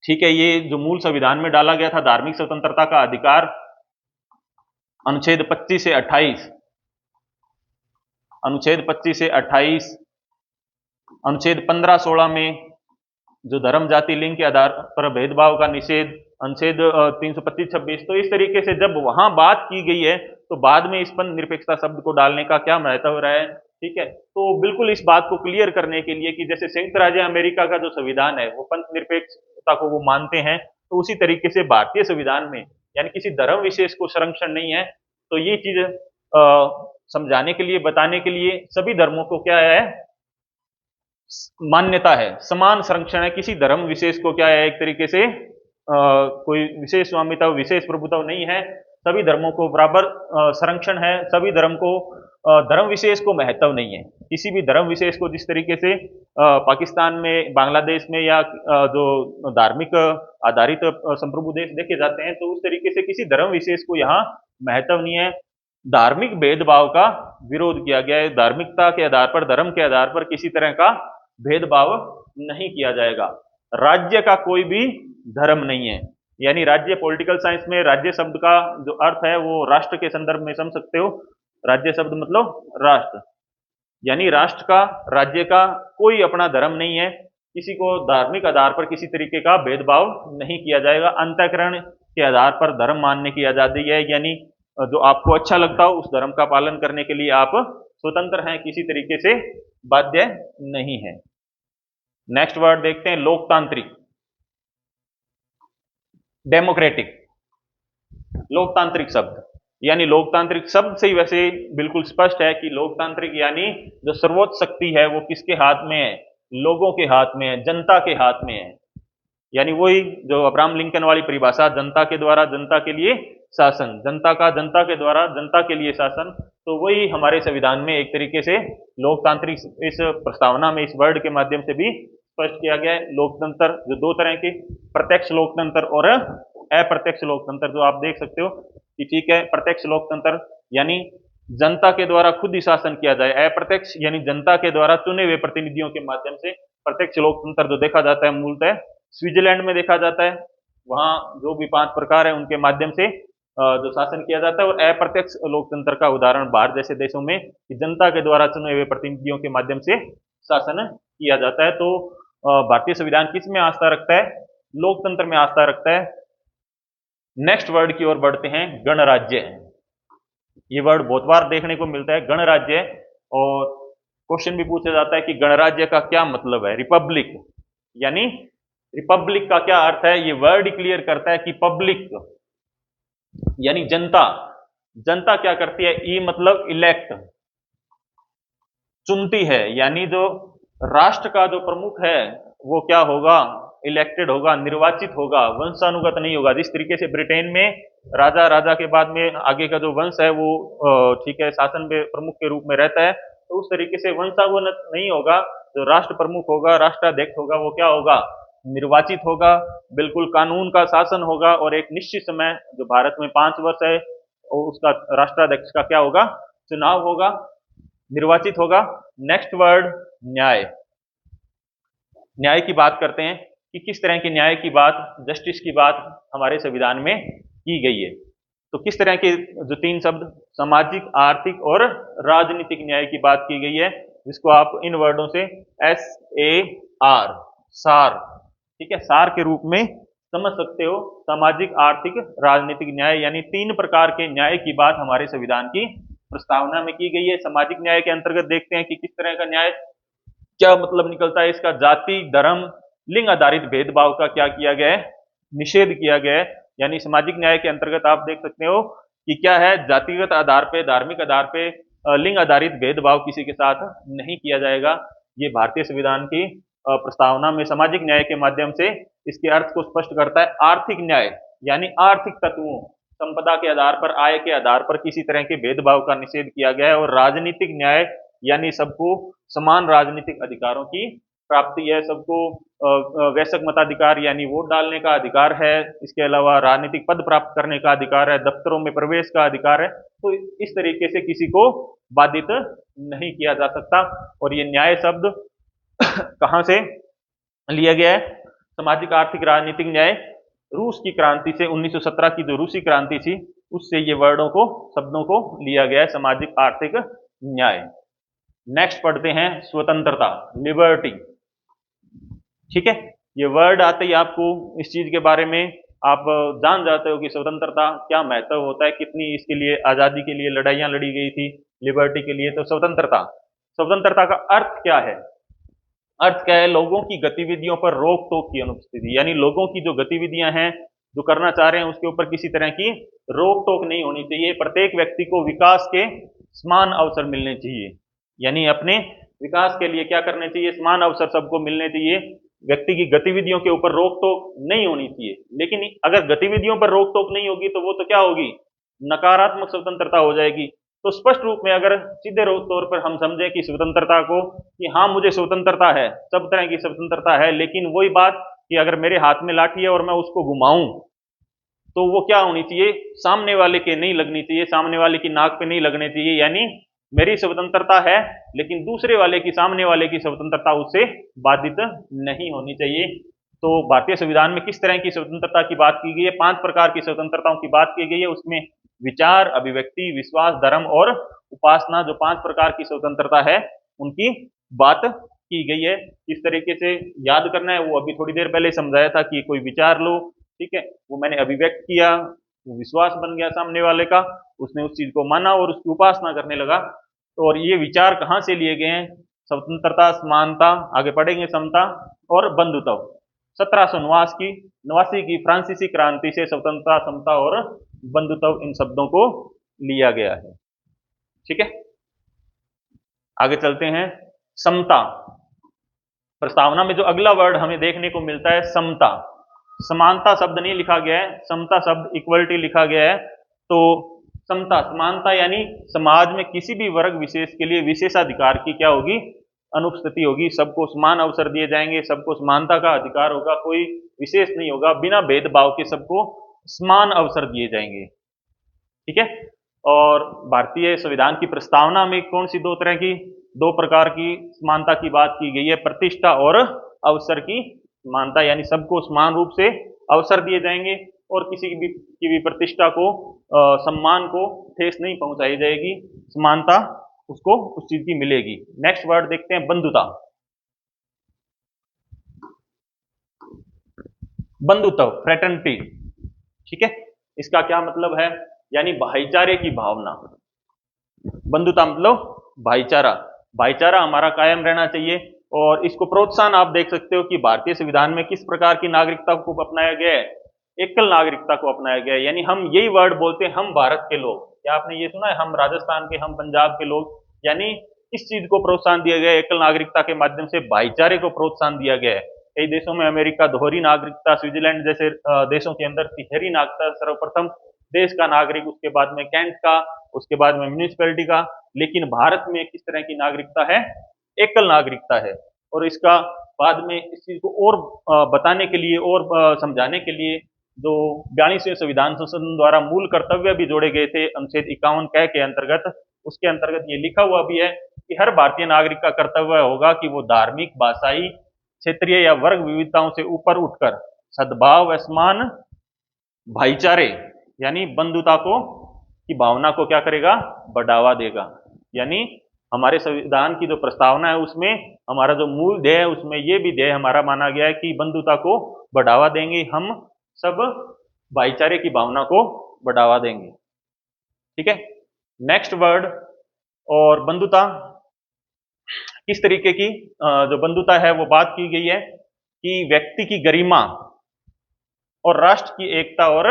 ठीक है, ये जो मूल संविधान में डाला गया था धार्मिक स्वतंत्रता का अधिकार, अनुच्छेद 25 से 28, अनुच्छेद 25 से 28, अनुच्छेद 15-16 में जो धर्म जाति लिंग के आधार पर भेदभाव का निषेध, अनुच्छेद 325-26। तो इस तरीके से जब वहां बात की गई है तो बाद में इस पंथ निरपेक्षता शब्द को डालने का क्या महत्व रहा है, ठीक है। तो बिल्कुल इस बात को क्लियर करने के लिए कि जैसे संयुक्त राज्य अमेरिका का जो संविधान है वो पंथ निरपेक्षता को वो मानते हैं, तो उसी तरीके से भारतीय संविधान में यानी किसी धर्म विशेष को संरक्षण नहीं है। तो ये चीज समझाने के लिए, बताने के लिए सभी धर्मों को क्या है, मान्यता है, समान संरक्षण है। किसी धर्म विशेष को क्या है, एक तरीके से कोई विशेष स्वामित्व, विशेष प्रभुत्व नहीं है। सभी धर्मों को बराबर संरक्षण है। सभी धर्म को, धर्म विशेष को महत्व नहीं है। किसी भी धर्म विशेष को जिस तरीके से पाकिस्तान में, बांग्लादेश में या जो धार्मिक आधारित संप्रभु देश देखे जाते हैं, तो उस तरीके से किसी धर्म विशेष को यहाँ महत्व नहीं है। धार्मिक भेदभाव का विरोध किया गया है। धार्मिकता के आधार पर, धर्म के आधार पर किसी तरह का भेदभाव नहीं किया जाएगा। राज्य का कोई भी धर्म नहीं है, यानी राज्य, पॉलिटिकल साइंस में राज्य शब्द का जो अर्थ है वो राष्ट्र के संदर्भ में समझ सकते हो। राज्य शब्द मतलब राष्ट्र, यानी राष्ट्र का, राज्य का कोई अपना धर्म नहीं है। किसी को धार्मिक आधार पर किसी तरीके का भेदभाव नहीं किया जाएगा। अंतःकरण के आधार पर धर्म मानने की आजादी है, यानी जो आपको अच्छा लगता हो उस धर्म का पालन करने के लिए आप स्वतंत्र हैं, किसी तरीके से बाध्य नहीं है। नेक्स्ट वर्ड देखते हैं, लोकतांत्रिक, डेमोक्रेटिक। लोकतांत्रिक शब्द, यानी लोकतांत्रिक शब्द से ही वैसे बिल्कुल स्पष्ट है कि लोकतांत्रिक यानी जो सर्वोच्च शक्ति है वो किसके हाथ में है, लोगों के हाथ में है, जनता के हाथ में है। यानी वही जो अब्राहम लिंकन वाली परिभाषा, जनता के द्वारा जनता के लिए शासन, जनता का जनता के द्वारा जनता के लिए शासन, तो वही हमारे संविधान में एक तरीके से लोकतांत्रिक इस प्रस्तावना में, इस वर्ड के माध्यम से भी स्पष्ट किया गया है। लोकतंत्र जो दो तरह के, प्रत्यक्ष लोकतंत्र और अप्रत्यक्ष लोकतंत्र, जो आप देख सकते हो कि ठीक है, प्रत्यक्ष लोकतंत्र यानी जनता के द्वारा खुद ही शासन किया जाए, अप्रत्यक्ष यानी जनता के द्वारा चुने हुए प्रतिनिधियों के माध्यम से। प्रत्यक्ष लोकतंत्र जो देखा जाता है मूलतः स्विट्जरलैंड में देखा जाता है, वहां जो भी 5 प्रकार है उनके माध्यम से जो शासन किया जाता है। और अप्रत्यक्ष लोकतंत्र का उदाहरण बाहर जैसे देशों में कि जनता के द्वारा चुने हुए प्रतिनिधियों के माध्यम से शासन किया जाता है। तो भारतीय संविधान किस में आस्था रखता है, लोकतंत्र में आस्था रखता है। नेक्स्ट वर्ड की ओर बढ़ते हैं, गणराज्य। ये वर्ड बहुत बार देखने को मिलता है, गणराज्य, और क्वेश्चन भी पूछा जाता है कि गणराज्य का क्या मतलब है। रिपब्लिक, यानी रिपब्लिक का क्या अर्थ है, ये वर्ड क्लियर करता है कि पब्लिक यानी जनता, जनता क्या करती है, ई मतलब इलेक्ट, चुनती है, यानी जो राष्ट्र का जो प्रमुख है वो क्या होगा, इलेक्टेड होगा, निर्वाचित होगा, वंशानुगत नहीं होगा। जिस तरीके से ब्रिटेन में राजा, राजा के बाद में आगे का जो वंश है वो ठीक है शासन में प्रमुख के रूप में रहता है, तो उस तरीके से वंशानुगत नहीं होगा। जो राष्ट्र प्रमुख होगा, राष्ट्राध्यक्ष होगा, वो क्या होगा, निर्वाचित होगा, बिल्कुल कानून का शासन होगा, और एक निश्चित समय जो भारत में 5 वर्ष है और उसका राष्ट्राध्यक्ष का क्या होगा, चुनाव होगा, निर्वाचित होगा। नेक्स्ट वर्ड न्याय। न्याय की बात करते हैं कि किस तरह की न्याय की बात, जस्टिस की बात हमारे संविधान में की गई है। तो किस तरह के जो 3 शब्द, सामाजिक, आर्थिक और राजनीतिक न्याय की बात की गई है, जिसको आप इन वर्डों से SAR, सार, ठीक है, सार के रूप में समझ सकते हो। सामाजिक, आर्थिक, राजनीतिक न्याय, यानी 3 प्रकार के न्याय की बात हमारे संविधान की प्रस्तावना में की गई है। सामाजिक न्याय के अंतर्गत देखते हैं कि किस तरह का न्याय, क्या मतलब निकलता है इसका, जाति, धर्म, लिंग आधारित भेदभाव का क्या किया गया है, निषेध किया गया है। यानी सामाजिक न्याय के अंतर्गत आप देख सकते हो कि क्या है, जातिगत आधार पे, धार्मिक आधार पे, लिंग आधारित भेदभाव किसी के साथ नहीं किया जाएगा। ये भारतीय संविधान की प्रस्तावना में सामाजिक न्याय के माध्यम से इसके अर्थ को स्पष्ट करता है। आर्थिक न्याय यानी आर्थिक तत्वों, संपदा के आधार पर, आय के आधार पर किसी तरह के भेदभाव का निषेध किया गया है। और राजनीतिक न्याय यानी सबको समान राजनीतिक अधिकारों की प्राप्ति है, सबको वैश्विक मताधिकार यानी वोट डालने का अधिकार है, इसके अलावा राजनीतिक पद प्राप्त करने का अधिकार है, दफ्तरों में प्रवेश का अधिकार है। तो इस तरीके से किसी को बाधित नहीं किया जा सकता। और ये न्याय शब्द कहां से लिया गया है, सामाजिक, आर्थिक, राजनीतिक न्याय रूस की क्रांति से, 1917 की जो रूसी क्रांति थी उससे ये वर्डों को, शब्दों को लिया गया है, सामाजिक, आर्थिक न्याय। नेक्स्ट पढ़ते हैं स्वतंत्रता, लिबर्टी। ठीक है, ये वर्ड आते ही आपको इस चीज के बारे में आप जान जाते हो कि स्वतंत्रता क्या महत्व होता है, कितनी इसके लिए, आजादी के लिए लड़ाइयां लड़ी गई थी, लिबर्टी के लिए। तो स्वतंत्रता, स्वतंत्रता का अर्थ क्या है, अर्थ क्या है, लोगों की गतिविधियों पर रोक टोक की अनुपस्थिति, यानी लोगों की जो गतिविधियां हैं, जो करना चाह रहे हैं, उसके ऊपर किसी तरह की रोक टोक नहीं होनी चाहिए। प्रत्येक व्यक्ति को विकास के समान अवसर मिलने चाहिए, यानी अपने विकास के लिए क्या करने चाहिए, समान अवसर सबको मिलने चाहिए। व्यक्ति की गतिविधियों के ऊपर रोक टोक नहीं होनी चाहिए। लेकिन अगर गतिविधियों पर रोक टोक नहीं होगी तो वो तो क्या होगी, नकारात्मक स्वतंत्रता हो जाएगी। तो स्पष्ट रूप में अगर सीधे तौर पर हम समझें कि स्वतंत्रता को, कि हाँ मुझे स्वतंत्रता है, सब तरह की स्वतंत्रता है, लेकिन वही बात कि अगर मेरे हाथ में लाठी है और मैं उसको घुमाऊं तो वो क्या होनी चाहिए, सामने वाले के नहीं लगनी चाहिए, सामने वाले की नाक पे नहीं लगने चाहिए। यानी मेरी स्वतंत्रता है लेकिन दूसरे वाले की, सामने वाले की स्वतंत्रता उससे बाधित नहीं होनी चाहिए। तो भारतीय संविधान में किस तरह की स्वतंत्रता की बात की गई है, 5 प्रकार की स्वतंत्रताओं की बात की गई है। उसमें विचार, अभिव्यक्ति, विश्वास, धर्म और उपासना, जो 5 प्रकार की स्वतंत्रता है उनकी बात की गई है। इस तरीके से याद करना है, वो अभी थोड़ी देर पहले समझाया था कि कोई विचार लो, ठीक है, वो मैंने अभिव्यक्त किया, वो विश्वास बन गया सामने वाले का, उसने उस चीज को माना और उसकी उपासना करने लगा। तो और ये विचार कहाँ से लिए गए हैं, स्वतंत्रता, समानता, आगे पढ़ेंगे समता और बंधुत्व। 1789 की फ्रांसीसी क्रांति से स्वतंत्रता, समता और बंधुत्व, इन शब्दों को लिया गया है। ठीक है, आगे चलते हैं। समता, प्रस्तावना में जो अगला वर्ड हमें देखने को मिलता है समता, समानता शब्द नहीं लिखा गया है, समता शब्द, इक्वलिटी लिखा गया है। तो समता, समानता यानी समाज में किसी भी वर्ग विशेष के लिए विशेषाधिकार की क्या होगी, अनुपस्थिति होगी। सबको समान अवसर दिए जाएंगे, सबको समानता का अधिकार होगा, कोई विशेष नहीं होगा, बिना भेदभाव के सबको समान अवसर दिए जाएंगे। ठीक है, और भारतीय संविधान की प्रस्तावना में कौन सी दो प्रकार की समानता की बात की गई है, प्रतिष्ठा और अवसर की समानता, यानी सबको समान रूप से अवसर दिए जाएंगे और किसी की भी प्रतिष्ठा को, सम्मान को ठेस नहीं पहुंचाई जाएगी, समानता उसको उस चीज की मिलेगी। नेक्स्ट वर्ड देखते हैं, बंधुता। बंधुत्व, फ्रेटर्निटी, ठीक है, इसका क्या मतलब है, यानी भाईचारे की भावना। बंधुता मतलब भाईचारा, भाईचारा हमारा कायम रहना चाहिए। और इसको प्रोत्साहन आप देख सकते हो कि भारतीय संविधान में किस प्रकार की नागरिकता को अपनाया गया है, एकल नागरिकता को अपनाया गया है। यानी हम यही वर्ड बोलते हैं, हम भारत के लोग। क्या आपने ये सुना है, हम राजस्थान के, हम पंजाब के लोग? यानी इस चीज को प्रोत्साहन दिया गया है, एकल नागरिकता के माध्यम से भाईचारे को प्रोत्साहन दिया गया है। कई देशों में अमेरिका दोहरी नागरिकता, स्विट्जरलैंड जैसे देशों के अंदर तिहरी नागरिकता, सर्वप्रथम देश का नागरिक, उसके बाद में कैंट का, उसके बाद में म्यूनिसिपैलिटी का। लेकिन भारत में किस तरह की नागरिकता है? एकल नागरिकता है। और इसका बाद में इस चीज को और बताने के लिए और समझाने के लिए जो 42वें संविधान संशोधन द्वारा मूल कर्तव्य भी जोड़े गए थे अनुच्छेद 51 क के अंतर्गत, उसके अंतर्गत ये लिखा हुआ भी है कि हर भारतीय नागरिक का कर्तव्य होगा कि वो धार्मिक, भाषाई, क्षेत्रीय या वर्ग विविधताओं से ऊपर उठकर सद्भाव व समान भाईचारे यानी बंधुता को की भावना को क्या करेगा? बढ़ावा देगा। यानी हमारे संविधान की जो प्रस्तावना है उसमें हमारा जो मूल ध्येय है उसमें ये भी ध्येय हमारा माना गया है कि बंधुता को बढ़ावा देंगे, हम सब भाईचारे की भावना को बढ़ावा देंगे। ठीक है, नेक्स्ट वर्ड। और बंधुता किस तरीके की जो बंधुता है वो बात की गई है कि व्यक्ति की गरिमा और राष्ट्र की एकता और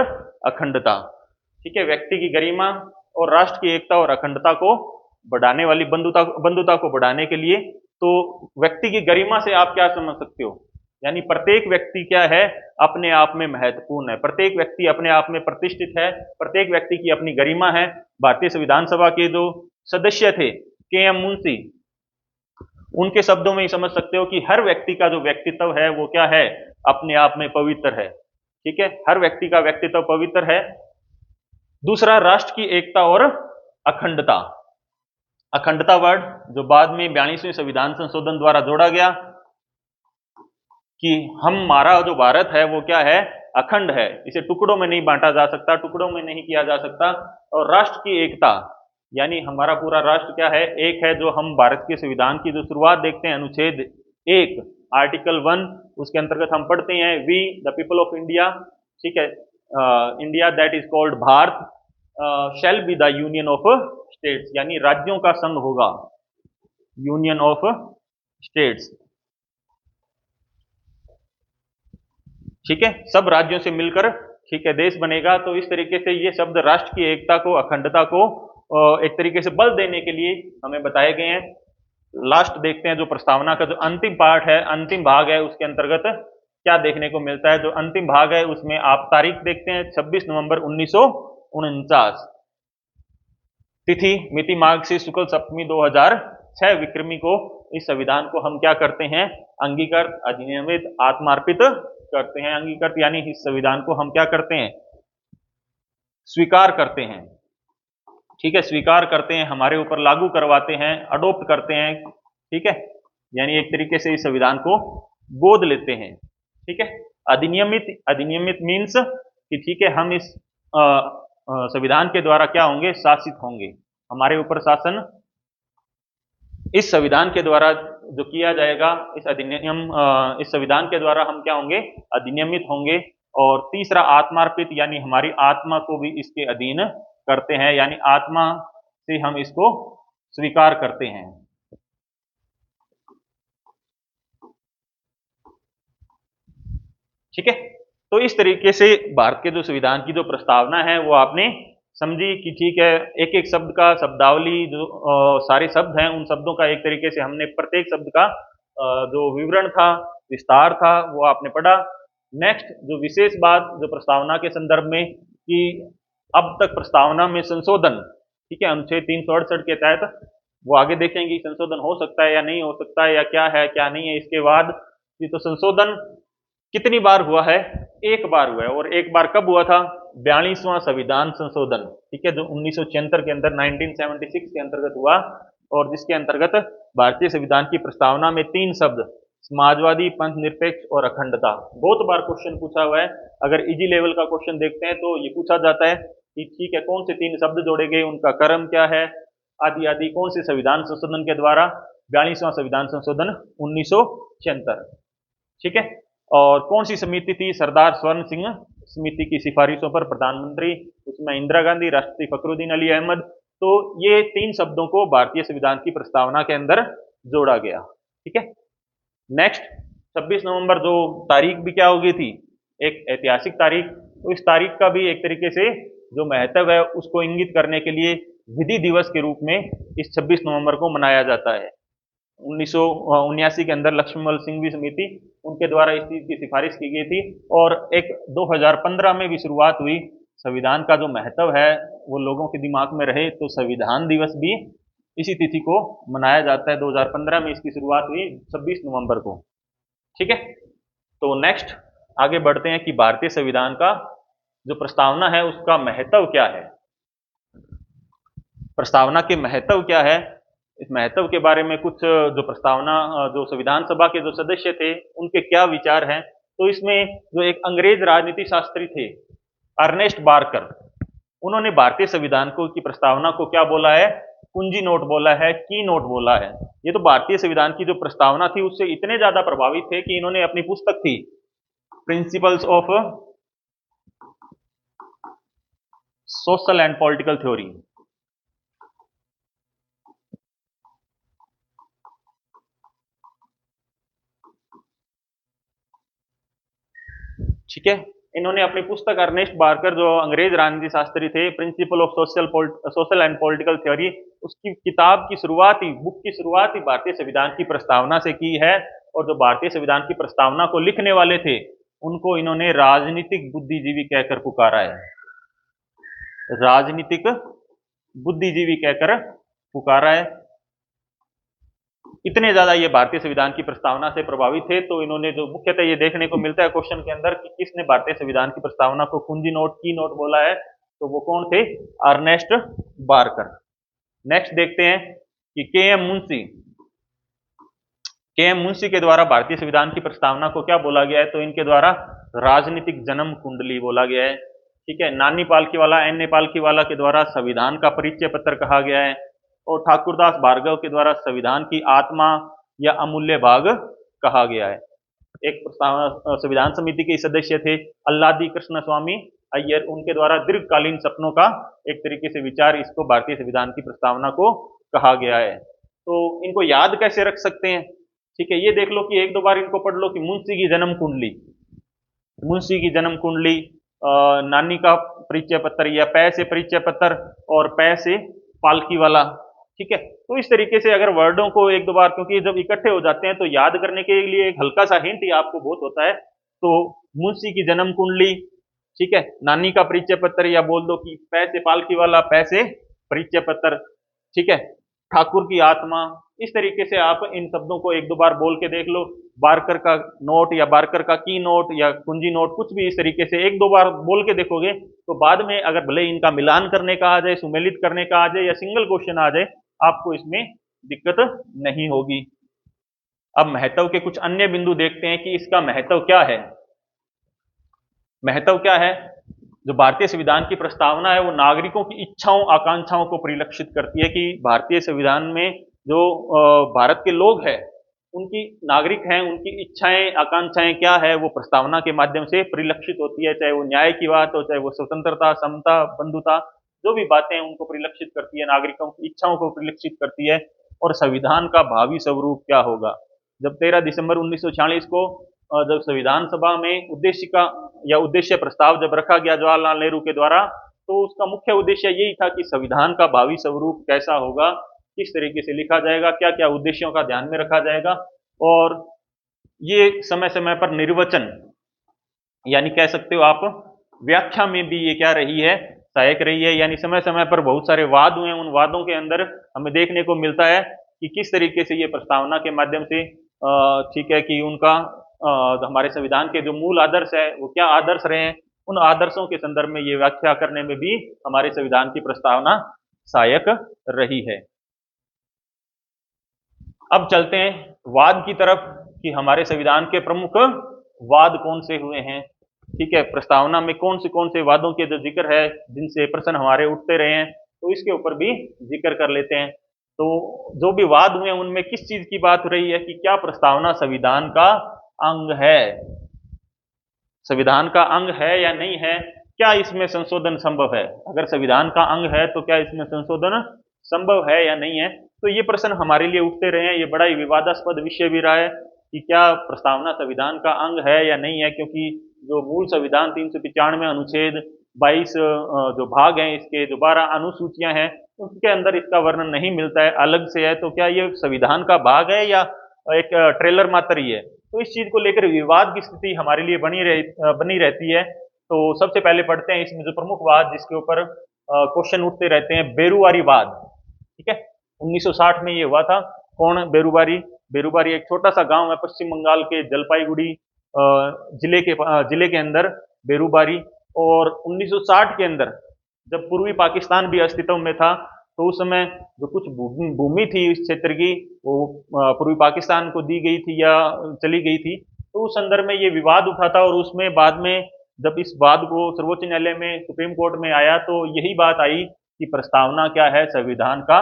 अखंडता। ठीक है, व्यक्ति की गरिमा और राष्ट्र की एकता और अखंडता को बढ़ाने वाली बंधुता को बढ़ाने के लिए, तो व्यक्ति की गरिमा से आप क्या समझ सकते हो? यानी प्रत्येक व्यक्ति क्या है? अपने आप में महत्वपूर्ण है, प्रत्येक व्यक्ति अपने आप में प्रतिष्ठित है, प्रत्येक व्यक्ति की अपनी गरिमा है। भारतीय संविधान सभा के जो सदस्य थे के.एम. मुंशी, उनके शब्दों में ही समझ सकते हो कि हर व्यक्ति का जो व्यक्तित्व है वो क्या है? अपने आप में पवित्र है। ठीक है, हर व्यक्ति का व्यक्तित्व पवित्र है। दूसरा, राष्ट्र की एकता और अखंडता। अखंडता वर्ड जो बाद में 42वें संविधान संशोधन द्वारा जोड़ा गया कि हमारा जो भारत है वो क्या है? अखंड है, इसे टुकड़ों में नहीं बांटा जा सकता, टुकड़ों में नहीं किया जा सकता। और राष्ट्र की एकता यानी हमारा पूरा राष्ट्र क्या है? एक है। जो हम भारत के संविधान की जो शुरुआत देखते हैं अनुच्छेद 1 आर्टिकल 1, उसके अंतर्गत हम पढ़ते हैं we the people of India, ठीक है, India that is called Bharat shall be the union of states, यानी राज्यों का संघ होगा, यूनियन ऑफ स्टेट्स। ठीक है, सब राज्यों से मिलकर ठीक है देश बनेगा। तो इस तरीके से ये शब्द राष्ट्र की एकता को, अखंडता को एक तरीके से बल देने के लिए हमें बताए गए हैं। लास्ट देखते हैं जो प्रस्तावना का जो अंतिम पार्ट है, अंतिम भाग है, उसके अंतर्गत क्या देखने को मिलता है। जो अंतिम भाग है उसमें आप तारीख देखते हैं 26 नवंबर 1949, तिथि मिति माघ से शुक्ल सप्तमी 2006 विक्रमी को इस संविधान को हम क्या करते हैं? अंगीकृत, अधिनियमित, आत्मार्पित करते हैं। अंगीकृत यानी इस संविधान को हम क्या करते हैं? स्वीकार करते हैं। ठीक है, स्वीकार करते हैं, हमारे ऊपर लागू करवाते हैं, अडोप्ट करते हैं। ठीक है, यानी एक तरीके से इस संविधान को गोद लेते हैं। ठीक है, अधिनियमित, अधिनियमित मीन्स कि ठीक है हम इस संविधान के द्वारा क्या होंगे? शासित होंगे, हमारे ऊपर शासन इस संविधान के द्वारा जो किया जाएगा, इस अधिनियम इस संविधान के द्वारा हम क्या होंगे? अधिनियमित होंगे। और तीसरा, आत्मार्पित यानी हमारी आत्मा को भी इसके अधीन करते हैं, यानी आत्मा से हम इसको स्वीकार करते हैं। ठीक है, तो इस तरीके से भारत के जो संविधान की जो प्रस्तावना है वो आपने समझी कि ठीक है एक एक शब्द का शब्दावली जो सारे शब्द हैं उन शब्दों का एक तरीके से हमने प्रत्येक शब्द का जो विवरण था, विस्तार था, वो आपने पढ़ा। नेक्स्ट जो विशेष बात जो प्रस्तावना के संदर्भ में कि अब तक प्रस्तावना में संशोधन, ठीक है, अनुच्छेद 368 के तहत वो आगे देखेंगे संशोधन हो सकता है या नहीं हो सकता है, या क्या है क्या नहीं है। इसके बाद ये तो संशोधन कितनी बार हुआ है? एक बार हुआ है। और एक बार कब हुआ था? 42वां संविधान संशोधन, ठीक है, जो 1976 के अंदर 1976 के अंतर्गत हुआ, और जिसके अंतर्गत भारतीय संविधान की प्रस्तावना में 3 शब्द समाजवादी, पंथ निरपेक्ष और अखंडता बहुत बार क्वेश्चन पूछा हुआ है। अगर इजी लेवल का क्वेश्चन देखते हैं तो ये पूछा जाता है कि ठीक है कौन से 3 शब्द जोड़े गए, उनका क्रम क्या है, आदि आदि, कौन से संविधान संशोधन के द्वारा? 42वां संविधान संशोधन 1976। ठीक है, और कौन सी समिति थी? सरदार स्वर्ण सिंह समिति की सिफारिशों पर प्रधानमंत्री, उसमें इंदिरा गांधी, राष्ट्रपति फखरुद्दीन अली अहमद। तो ये 3 शब्दों को भारतीय संविधान की प्रस्तावना के अंदर जोड़ा गया। ठीक है, नेक्स्ट 26 नवंबर जो तारीख भी क्या हो गई थी? एक ऐतिहासिक तारीख, तो इस तारीख का भी एक तरीके से जो महत्व है उसको इंगित करने के लिए विधि दिवस के रूप में इस 26 नवंबर को मनाया जाता है। 1979 के अंदर लक्ष्मण सिंघवी समिति उनके द्वारा इस चीज की सिफारिश की गई थी और एक 2015 में भी शुरुआत हुई। संविधान का जो महत्व है वो लोगों के दिमाग में रहे तो संविधान दिवस भी इसी तिथि को मनाया जाता है। 2015 में इसकी शुरुआत हुई 26 नवंबर को। ठीक है, तो नेक्स्ट आगे बढ़ते हैं कि भारतीय संविधान का जो प्रस्तावना है उसका महत्व क्या है। प्रस्तावना के महत्व क्या है, इस महत्व के बारे में कुछ जो प्रस्तावना जो संविधान सभा के जो सदस्य थे उनके क्या विचार हैं। तो इसमें जो एक अंग्रेज राजनीति शास्त्री थे अर्नेस्ट बारकर, उन्होंने भारतीय संविधान को की प्रस्तावना को क्या बोला है, कुंजी नोट बोला है, की नोट बोला है। ये तो भारतीय संविधान की जो प्रस्तावना थी उससे इतने ज्यादा प्रभावित थे कि इन्होंने अपनी पुस्तक थी principles of social and political theory, ठीक है, इन्होंने अपनी पुस्तक अर्नेस्ट बारकर जो अंग्रेज राजनीति शास्त्री थे principle of social and political theory, उसकी किताब की शुरुआत ही बुक की शुरुआत ही भारतीय संविधान की प्रस्तावना से की है। और जो भारतीय संविधान की प्रस्तावना को लिखने वाले थे उनको इन्होंने राजनीतिक बुद्धिजीवी कहकर पुकारा है, राजनीतिक बुद्धिजीवी कहकर पुकारा है। इतने ज्यादा ये भारतीय संविधान की प्रस्तावना से प्रभावित थे। तो इन्होंने जो मुख्यतः ये देखने को मिलता है क्वेश्चन के अंदर कि किसने भारतीय संविधान की प्रस्तावना को कुंजी नोट की नोट बोला है, तो वो कौन थे, अर्नेस्ट बारकर। नेक्स्ट देखते हैं कि के एम मुंशी के द्वारा भारतीय संविधान की प्रस्तावना को क्या बोला गया है, तो इनके द्वारा राजनीतिक जन्म कुंडली बोला गया है। ठीक है, नानी पालकीवाला एन पालकीवाला के द्वारा संविधान का परिचय पत्र कहा गया है और ठाकुरदास भार्गव के द्वारा संविधान की आत्मा या अमूल्य भाग कहा गया है। एक संविधान समिति के सदस्य थे अल्लादी कृष्ण स्वामी अय्यर, उनके द्वारा दीर्घकालीन सपनों का एक तरीके से विचार इसको भारतीय संविधान की प्रस्तावना को कहा गया है। तो इनको याद कैसे रख सकते हैं, ठीक है, ये देख लो कि एक दो बार इनको पढ़ लो कि मुंशी की जन्म कुंडली, मुंशी की जन्म कुंडली, नानी का परिचय पत्र या पै से परिचय पत्र और पै से पालकी वाला। ठीक है, तो इस तरीके से अगर वर्डों को एक दो बार, क्योंकि जब इकट्ठे हो जाते हैं तो याद करने के लिए एक हल्का सा हिंट ही आपको बहुत होता है। तो मुंशी की जन्म कुंडली, ठीक है, नानी का परिचय पत्र या बोल दो कि पै से पालकी वाला, पै से परिचय पत्र, ठीक है, ठाकुर की आत्मा। इस तरीके से आप इन शब्दों को एक दो बार बोल के देख लो। बारकर का नोट या बारकर का की नोट या कुंजी नोट, कुछ भी इस तरीके से एक दो बार बोल के देखोगे तो बाद में अगर भले इनका मिलान करने का आ जाए, सुमेलित करने का आ जाए या सिंगल क्वेश्चन आ जाए, आपको इसमें दिक्कत नहीं होगी। अब महत्व के कुछ अन्य बिंदु देखते हैं कि इसका महत्व क्या है। महत्व क्या है, जो भारतीय संविधान की प्रस्तावना है वो नागरिकों की इच्छाओं आकांक्षाओं को परिलक्षित करती है कि भारतीय संविधान में जो भारत के लोग हैं उनकी, नागरिक हैं, उनकी इच्छाएं आकांक्षाएं क्या है वो प्रस्तावना के माध्यम से परिलक्षित होती है। चाहे वो न्याय की बात हो, चाहे वो स्वतंत्रता, समता, बंधुता, जो भी बातें उनको परिलक्षित करती है, नागरिकों की इच्छाओं को परिलक्षित करती है। और संविधान का भावी स्वरूप क्या होगा। जब 13 दिसंबर 1946 को जब संविधान सभा में उद्देश्य प्रस्ताव जब रखा गया जवाहरलाल नेहरू के द्वारा, तो उसका मुख्य उद्देश्य यही था कि संविधान का भावी स्वरूप कैसा होगा, किस तरीके से लिखा जाएगा, क्या क्या उद्देश्यों का ध्यान में रखा जाएगा। और ये समय समय पर निर्वचन, यानी कह सकते हो आप व्याख्या में भी ये क्या रही है, सहायक रही है। यानी समय समय पर बहुत सारे वाद हुए, उन वादों के अंदर हमें देखने को मिलता है कि किस तरीके से ये प्रस्तावना के माध्यम से, ठीक है, कि उनका हमारे संविधान के जो मूल आदर्श है वो क्या आदर्श रहे हैं, उन आदर्शों के संदर्भ में ये व्याख्या करने में भी हमारे संविधान की प्रस्तावना सहायक रही है। अब चलते हैं वाद की तरफ कि हमारे संविधान के प्रमुख वाद कौन से हुए हैं। ठीक है, प्रस्तावना में कौन से वादों के जो जिक्र है, जिनसे प्रश्न हमारे उठते रहे हैं, तो इसके ऊपर भी जिक्र कर लेते हैं। तो जो भी वाद हुए उनमें किस चीज की बात हो रही है कि क्या प्रस्तावना संविधान का अंग है, संविधान का अंग है या नहीं है, क्या इसमें संशोधन संभव है। अगर संविधान का अंग है तो क्या इसमें संशोधन संभव है या नहीं है। तो ये प्रश्न हमारे लिए उठते रहे हैं। ये बड़ा ही विवादास्पद विषय भी रहा है कि क्या प्रस्तावना संविधान का अंग है या नहीं है, क्योंकि जो मूल संविधान 395 अनुच्छेद 22 जो भाग हैं इसके, जो 12 अनुसूचियां हैं, उसके अंदर इसका वर्णन नहीं मिलता है, अलग से है। तो क्या ये संविधान का भाग है या एक ट्रेलर मात्र ही है? तो इस चीज को लेकर विवाद की स्थिति हमारे लिए बनी रहती है। तो सबसे पहले पढ़ते हैं इसमें जो प्रमुख वाद जिसके ऊपर क्वेश्चन उठते रहते हैं, बेरुवारी वाद। ठीक है, 1960 में ये हुआ था। कौन बेरुवारी? बेरुवारी एक छोटा सा गांव है पश्चिम बंगाल के जलपाईगुड़ी जिले के अंदर बेरुबारी। और 1960 के अंदर जब पूर्वी पाकिस्तान भी अस्तित्व में था, तो उस समय जो कुछ भूमि थी इस क्षेत्र की, वो पूर्वी पाकिस्तान को दी गई थी या चली गई थी। तो उस संदर्भ में ये विवाद उठा था, और उसमें बाद में जब इस वाद को सर्वोच्च न्यायालय में, सुप्रीम कोर्ट में आया, तो यही बात आई कि प्रस्तावना क्या है, संविधान का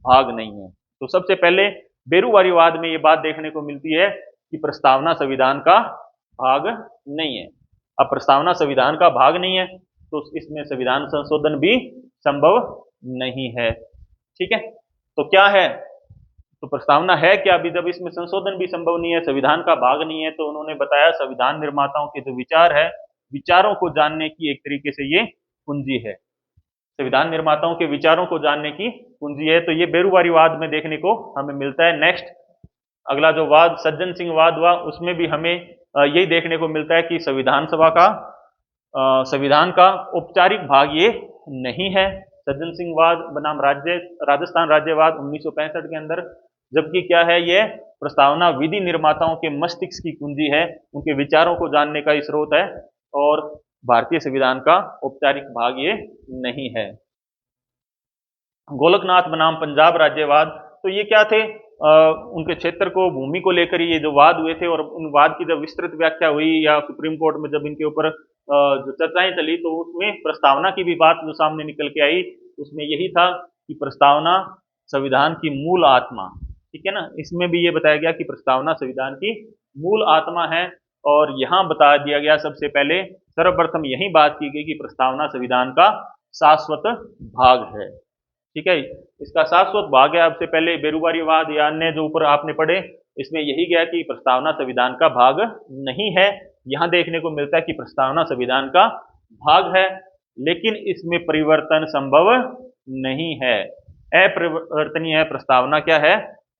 भाग नहीं है। तो सबसे पहले बेरुवारी वाद में ये बात देखने को मिलती है कि प्रस्तावना संविधान का भाग नहीं है। अब प्रस्तावना संविधान का भाग नहीं है तो इसमें संविधान संशोधन भी संभव नहीं है। ठीक है, तो क्या है, तो प्रस्तावना है क्या? अभी जब इसमें संशोधन भी संभव नहीं है, संविधान का भाग नहीं है, तो उन्होंने बताया संविधान निर्माताओं के जो विचार है, विचारों को जानने की एक तरीके से ये कुंजी है। संविधान निर्माताओं के विचारों को जानने की कुंजी है। तो ये बेरुवारी वाद में देखने को हमें मिलता है। नेक्स्ट अगला जो वाद सज्जन सिंह वाद हुआ, उसमें भी हमें यही देखने को मिलता है कि संविधान का औपचारिक भाग ये नहीं है। सज्जन सिंह वाद बनाम राजस्थान राज्यवाद 1965 के अंदर, जबकि क्या है, ये प्रस्तावना विधि निर्माताओं के मस्तिष्क की कुंजी है, उनके विचारों को जानने का स्रोत है, और भारतीय संविधान का औपचारिक भाग ये नहीं है। गोलकनाथ बनाम पंजाब राज्यवाद, तो ये क्या थे, उनके क्षेत्र को, भूमि को लेकर ये जो वाद हुए थे, और उन वाद की जब विस्तृत व्याख्या हुई या सुप्रीम कोर्ट में जब इनके ऊपर जो चर्चाएं चली, तो उसमें प्रस्तावना की भी बात जो सामने निकल के आई, उसमें यही था कि प्रस्तावना संविधान की मूल आत्मा, ठीक है ना, इसमें भी ये बताया गया कि प्रस्तावना संविधान की मूल आत्मा है। और यहाँ बता दिया गया सबसे पहले, सर्वप्रथम यही बात की गई कि प्रस्तावना संविधान का शाश्वत भाग है। ठीक है, इसका शाश्वत भाग है। अब से पहले बेरुवारीवाद या अन्य जो ऊपर आपने पढ़े, इसमें यही गया कि प्रस्तावना संविधान का भाग नहीं है। यहां देखने को मिलता है कि प्रस्तावना संविधान का भाग है, लेकिन इसमें परिवर्तन संभव नहीं है। अपरिवर्तनीय है प्रस्तावना, क्या है,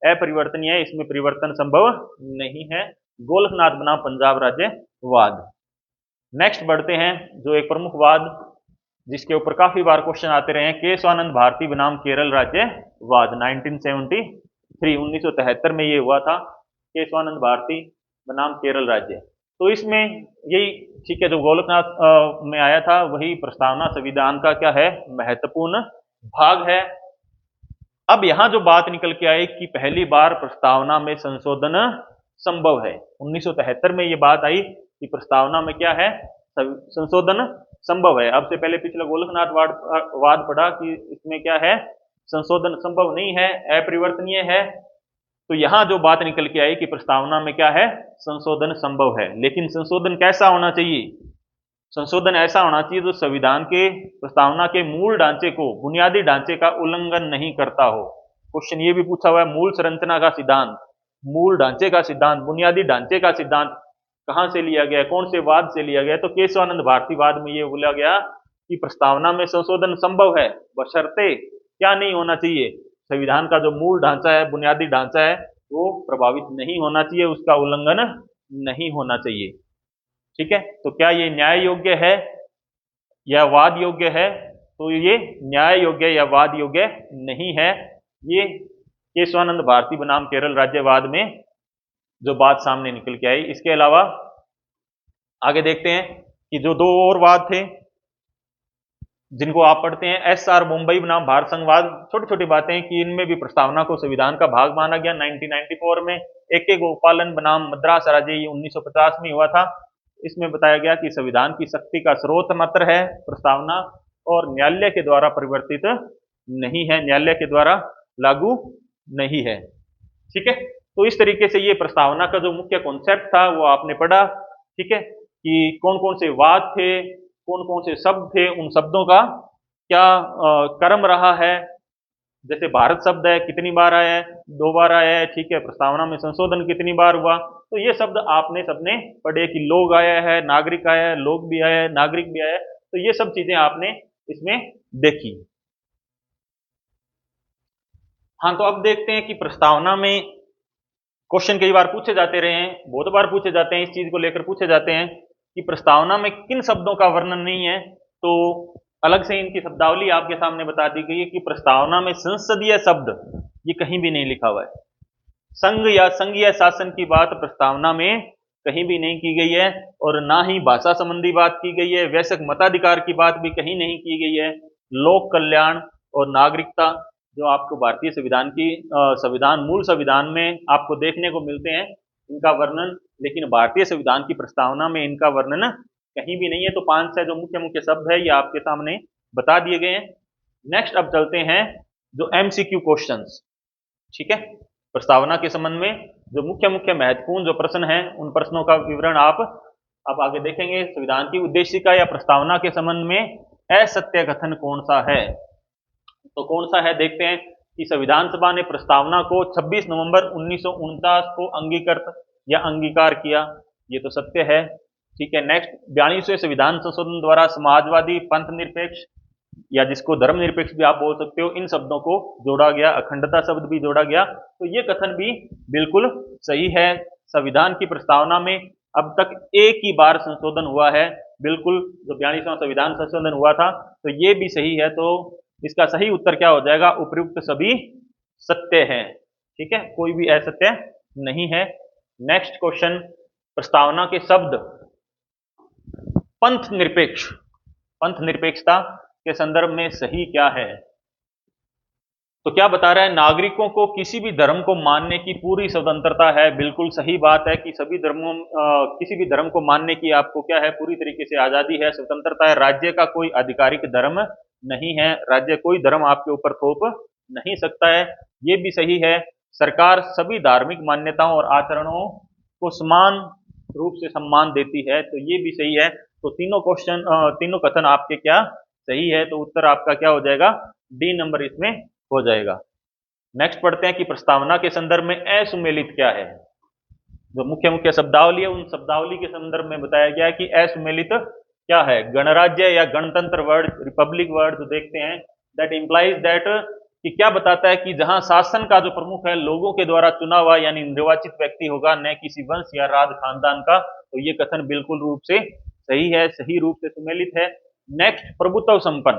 अपरिवर्तनीय है, इसमें परिवर्तन संभव नहीं है। गोलकनाथ बनाम पंजाब राज्यवाद। नेक्स्ट बढ़ते हैं, जो एक प्रमुख वाद जिसके ऊपर काफी बार क्वेश्चन आते रहे हैं, केशवानंद भारती बनाम केरल राज्यवाद 1973, 1973 में ये हुआ था, केशवानंद भारती बनाम केरल राज्य। तो इसमें यही, ठीक है, जो गोलकनाथ में आया था वही प्रस्तावना संविधान का क्या है, महत्वपूर्ण भाग है। अब यहां जो बात निकल के आई कि पहली बार प्रस्तावना में संशोधन संभव है, 1973 में ये बात आई कि प्रस्तावना में क्या है, संशोधन संभव है। अब से पहले पिछला गोलकनाथ वाद पढ़ा कि इसमें क्या है, संशोधन संभव नहीं है, अपरिवर्तनीय है। तो यहां जो बात निकल के आई कि प्रस्तावना में क्या है, संशोधन संभव है। लेकिन संशोधन कैसा होना चाहिए, संशोधन ऐसा होना चाहिए जो संविधान के, प्रस्तावना के मूल ढांचे को, बुनियादी ढांचे का उल्लंघन नहीं करता हो। क्वेश्चन ये भी पूछा हुआ है, मूल संरचना का सिद्धांत, मूल ढांचे का सिद्धांत, बुनियादी ढांचे का सिद्धांत कहां से लिया गया, कौन से वाद से लिया गया? तो केशवानंद भारती वाद में ये बोला गया कि प्रस्तावना में संशोधन संभव है, बशर्ते क्या नहीं होना चाहिए, संविधान का जो मूल ढांचा है, बुनियादी ढांचा है, वो प्रभावित नहीं होना चाहिए, उसका उल्लंघन नहीं होना चाहिए। ठीक है, तो क्या ये न्याय योग्य है या वाद योग्य है? तो ये न्याय योग्य या वाद योग्य नहीं है। ये केशवानंद भारती बनाम केरल राज्यवाद में जो बात सामने निकल के आई। इसके अलावा आगे देखते हैं कि जो दो और वाद थे जिनको आप पढ़ते हैं, SR मुंबई बनाम भारत संघवाद, छोटी छोटी बातें कि इनमें भी प्रस्तावना को संविधान का भाग माना गया 1994 में। AK गोपालन बनाम मद्रास राज्य, ये 1950 में हुआ था। इसमें बताया गया कि संविधान की शक्ति का स्रोत मात्र है प्रस्तावना, और न्यायालय के द्वारा परिवर्तित नहीं है, न्यायालय के द्वारा लागू नहीं है। ठीक है, तो इस तरीके से ये प्रस्तावना का जो मुख्य कॉन्सेप्ट था वो आपने पढ़ा। ठीक है, कि कौन कौन से वाद थे, कौन कौन से शब्द थे, उन शब्दों का क्या क्रम रहा है, जैसे भारत शब्द है, कितनी बार आया है? 2 बार आया है, ठीक है। प्रस्तावना में संशोधन कितनी बार हुआ? तो ये शब्द आपने सबने पढ़े कि लोग आया है, नागरिक आया है, लोग भी आया है, नागरिक भी आया है, तो ये सब चीजें आपने इसमें देखी। हाँ, तो अब देखते हैं कि प्रस्तावना में क्वेश्चन कई बार पूछे जाते रहे हैं, बहुत बार पूछे जाते हैं, इस चीज को लेकर पूछे जाते हैं कि प्रस्तावना में किन शब्दों का वर्णन नहीं है। तो अलग से इनकी शब्दावली आपके सामने बता दी गई है कि प्रस्तावना में संसदीय शब्द ये कहीं भी नहीं लिखा हुआ है। संघ या संघीय शासन की बात प्रस्तावना में कहीं भी नहीं की गई है, और ना ही भाषा संबंधी बात की गई है, वैश्विक मताधिकार की बात भी कहीं नहीं की गई है। लोक कल्याण और नागरिकता जो आपको भारतीय संविधान की मूल संविधान में आपको देखने को मिलते हैं, इनका वर्णन, लेकिन भारतीय संविधान की प्रस्तावना में इनका वर्णन कहीं भी नहीं है। तो 5 जो मुख्य मुख्य शब्द है ये आपके सामने बता दिए गए हैं। नेक्स्ट अब चलते हैं जो एमसीक्यू क्वेश्चंस, ठीक है। प्रस्तावना के संबंध में जो मुख्य मुख्य महत्वपूर्ण जो प्रश्न हैं, उन प्रश्नों का विवरण आप अब आगे देखेंगे। संविधान की उद्देशिका या प्रस्तावना के संबंध में असत्य कथन कौन सा है? तो कौन सा है देखते हैं कि संविधान सभा ने प्रस्तावना को 26 नवंबर 1949 को अंगीकृत या अंगीकार किया, ये तो सत्य है, ठीक है। नेक्स्ट, 42वें संविधान संशोधन द्वारा समाजवादी, पंथ निरपेक्ष या जिसको धर्मनिरपेक्ष भी आप बोल सकते हो, इन शब्दों को जोड़ा गया, अखंडता शब्द भी जोड़ा गया, तो ये कथन भी बिल्कुल सही है। संविधान की प्रस्तावना में अब तक एक ही बार संशोधन हुआ है, बिल्कुल, जो 42वां संविधान संशोधन हुआ था, तो ये भी सही है। तो इसका सही उत्तर क्या हो जाएगा? उपर्युक्त सभी सत्य है, ठीक है, कोई भी असत्य नहीं है। नेक्स्ट क्वेश्चन, प्रस्तावना के शब्द पंथ निरपेक्ष, पंथ निरपेक्षता के संदर्भ में सही क्या है? तो क्या बता रहा है? नागरिकों को किसी भी धर्म को मानने की पूरी स्वतंत्रता है। बिल्कुल सही बात है कि सभी धर्मों किसी भी धर्म को मानने की आपको क्या है? पूरी तरीके से आजादी है, स्वतंत्रता है। राज्य का कोई आधिकारिक धर्म नहीं है, राज्य कोई धर्म आपके ऊपर थोप नहीं सकता है, ये भी सही है। सरकार सभी धार्मिक मान्यताओं और आचरणों को समान रूप से सम्मान देती है, तो ये भी सही है। तो तीनों कथन आपके क्या सही है? तो उत्तर आपका क्या हो जाएगा? डी नंबर इसमें हो जाएगा। नेक्स्ट पढ़ते हैं कि प्रस्तावना के संदर्भ में असुमेलित क्या है। जो मुख्य मुख्य शब्दावली है, उन शब्दावली के संदर्भ में बताया गया है कि असुमेलित क्या है। गणराज्य या गणतंत्र वर्ड, रिपब्लिक वर्ड जो देखते हैं, दैट इंप्लाइज दैट, कि क्या बताता है कि जहां शासन का जो प्रमुख है लोगों के द्वारा चुना हुआ यानी निर्वाचित व्यक्ति होगा, न किसी वंश या राज खानदान का। तो ये कथन बिल्कुल रूप से सही है, सही रूप से सुमेलित है। नेक्स्ट, प्रभुत्व संपन्न।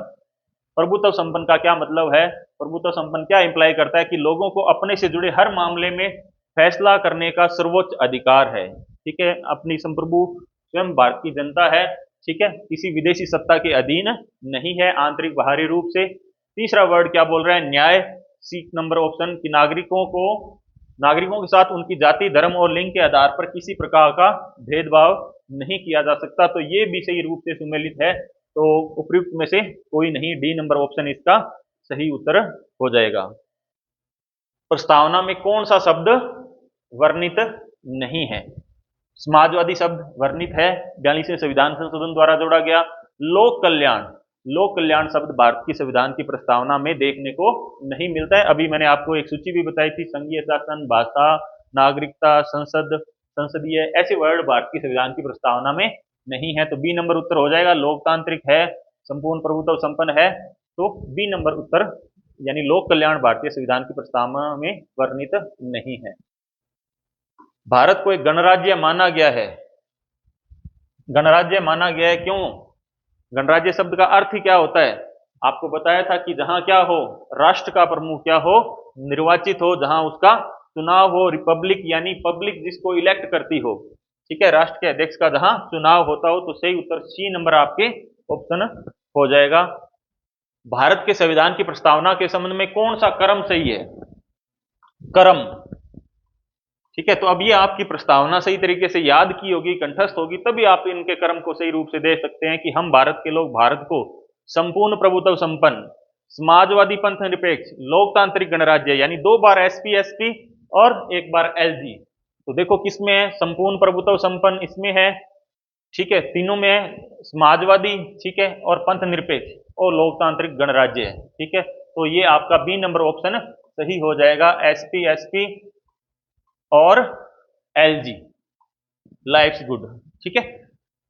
प्रभुत्व संपन्न का क्या मतलब है? प्रभुत्व संपन्न क्या इंप्लाई करता है? कि लोगों को अपने से जुड़े हर मामले में फैसला करने का सर्वोच्च अधिकार है, ठीक है। अपनी संप्रभु स्वयं भारत की जनता है, ठीक है, किसी विदेशी सत्ता के अधीन नहीं है आंतरिक बाहरी रूप से। तीसरा वर्ड क्या बोल रहा है? न्याय, सी नंबर ऑप्शन, कि नागरिकों के साथ उनकी जाति, धर्म और लिंग के आधार पर किसी प्रकार का भेदभाव नहीं किया जा सकता। तो ये भी सही रूप से सुमेलित है। तो उपयुक्त में से कोई नहीं, डी नंबर ऑप्शन इसका सही उत्तर हो जाएगा। प्रस्तावना में कौन सा शब्द वर्णित नहीं है? समाजवादी शब्द वर्णित है, 42वें संविधान संशोधन द्वारा जोड़ा गया। लोक कल्याण, लोक कल्याण शब्द भारत की संविधान की प्रस्तावना में देखने को नहीं मिलता है। अभी मैंने आपको एक सूची भी बताई थी, संघीय शासन, भाषा, नागरिकता, संसदीय, ऐसे वर्ड भारत की संविधान की प्रस्तावना में नहीं है। तो बी नंबर उत्तर हो जाएगा। लोकतांत्रिक है, संपूर्ण प्रभुत्व संपन्न है, तो बी नंबर उत्तर यानी लोक कल्याण भारतीय संविधान की प्रस्तावना में वर्णित नहीं है। भारत को एक गणराज्य माना गया है। गणराज्य माना गया है क्यों? गणराज्य शब्द का अर्थ ही क्या होता है? आपको बताया था कि जहां क्या हो, राष्ट्र का प्रमुख क्या हो, निर्वाचित हो, जहां उसका चुनाव हो, रिपब्लिक यानी पब्लिक जिसको इलेक्ट करती हो, ठीक है, राष्ट्र के अध्यक्ष का जहां चुनाव होता हो। तो सही उत्तर सी नंबर आपके ऑप्शन हो जाएगा। भारत के संविधान की प्रस्तावना के संबंध में कौन सा क्रम सही है? क्रम, ठीक है। तो अब ये आपकी प्रस्तावना सही तरीके से याद की होगी, कंठस्थ होगी, तभी आप इनके क्रम को सही रूप से दे सकते हैं कि हम भारत के लोग भारत को संपूर्ण प्रभुत्व संपन्न, समाजवादी, पंथ निरपेक्ष, लोकतांत्रिक गणराज्य यानी 2 बार एसपी एसपी और 1 बार एलजी। तो देखो किसमें है? संपूर्ण प्रभुत्व संपन्न इसमें है, ठीक है, तीनों में है, समाजवादी, ठीक है, और पंथ निरपेक्ष और लोकतांत्रिक गणराज्य है, ठीक है। तो ये आपका बी नंबर ऑप्शन सही हो जाएगा। एसपी एसपी और एलजी लाइफ्स गुड, ठीक है,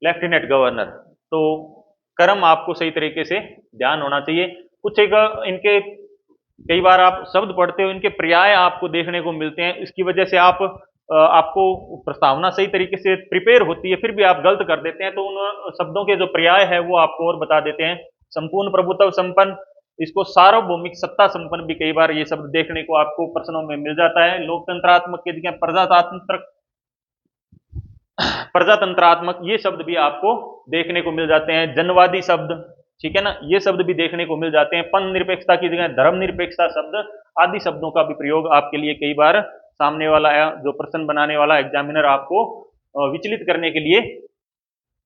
लेफ्टिनेंट गवर्नर। तो कर्म आपको सही तरीके से ध्यान होना चाहिए। कुछ एक इनके कई बार आप शब्द पढ़ते हो, इनके पर्याय आपको देखने को मिलते हैं, इसकी वजह से आपको प्रस्तावना सही तरीके से प्रिपेयर होती है, फिर भी आप गलत कर देते हैं। तो उन शब्दों के जो पर्याय है वो आपको और बता देते हैं। संपूर्ण प्रभुत्व संपन्न, इसको सार्वभौमिक सत्ता संपन्न भी कई बार ये शब्द देखने को आपको प्रश्नों में मिल जाता है। लोकतंत्रात्मक की जगह प्रजातंत्रात्मक ये शब्द भी आपको देखने को मिल जाते हैं। जनवादी शब्द, ठीक है ना, ये शब्द भी देखने को मिल जाते हैं। पंथ निरपेक्षता की जगह धर्मनिरपेक्षता शब्द आदि शब्दों का भी प्रयोग आपके लिए कई बार सामने वाला जो प्रश्न बनाने वाला एग्जामिनर आपको विचलित करने के लिए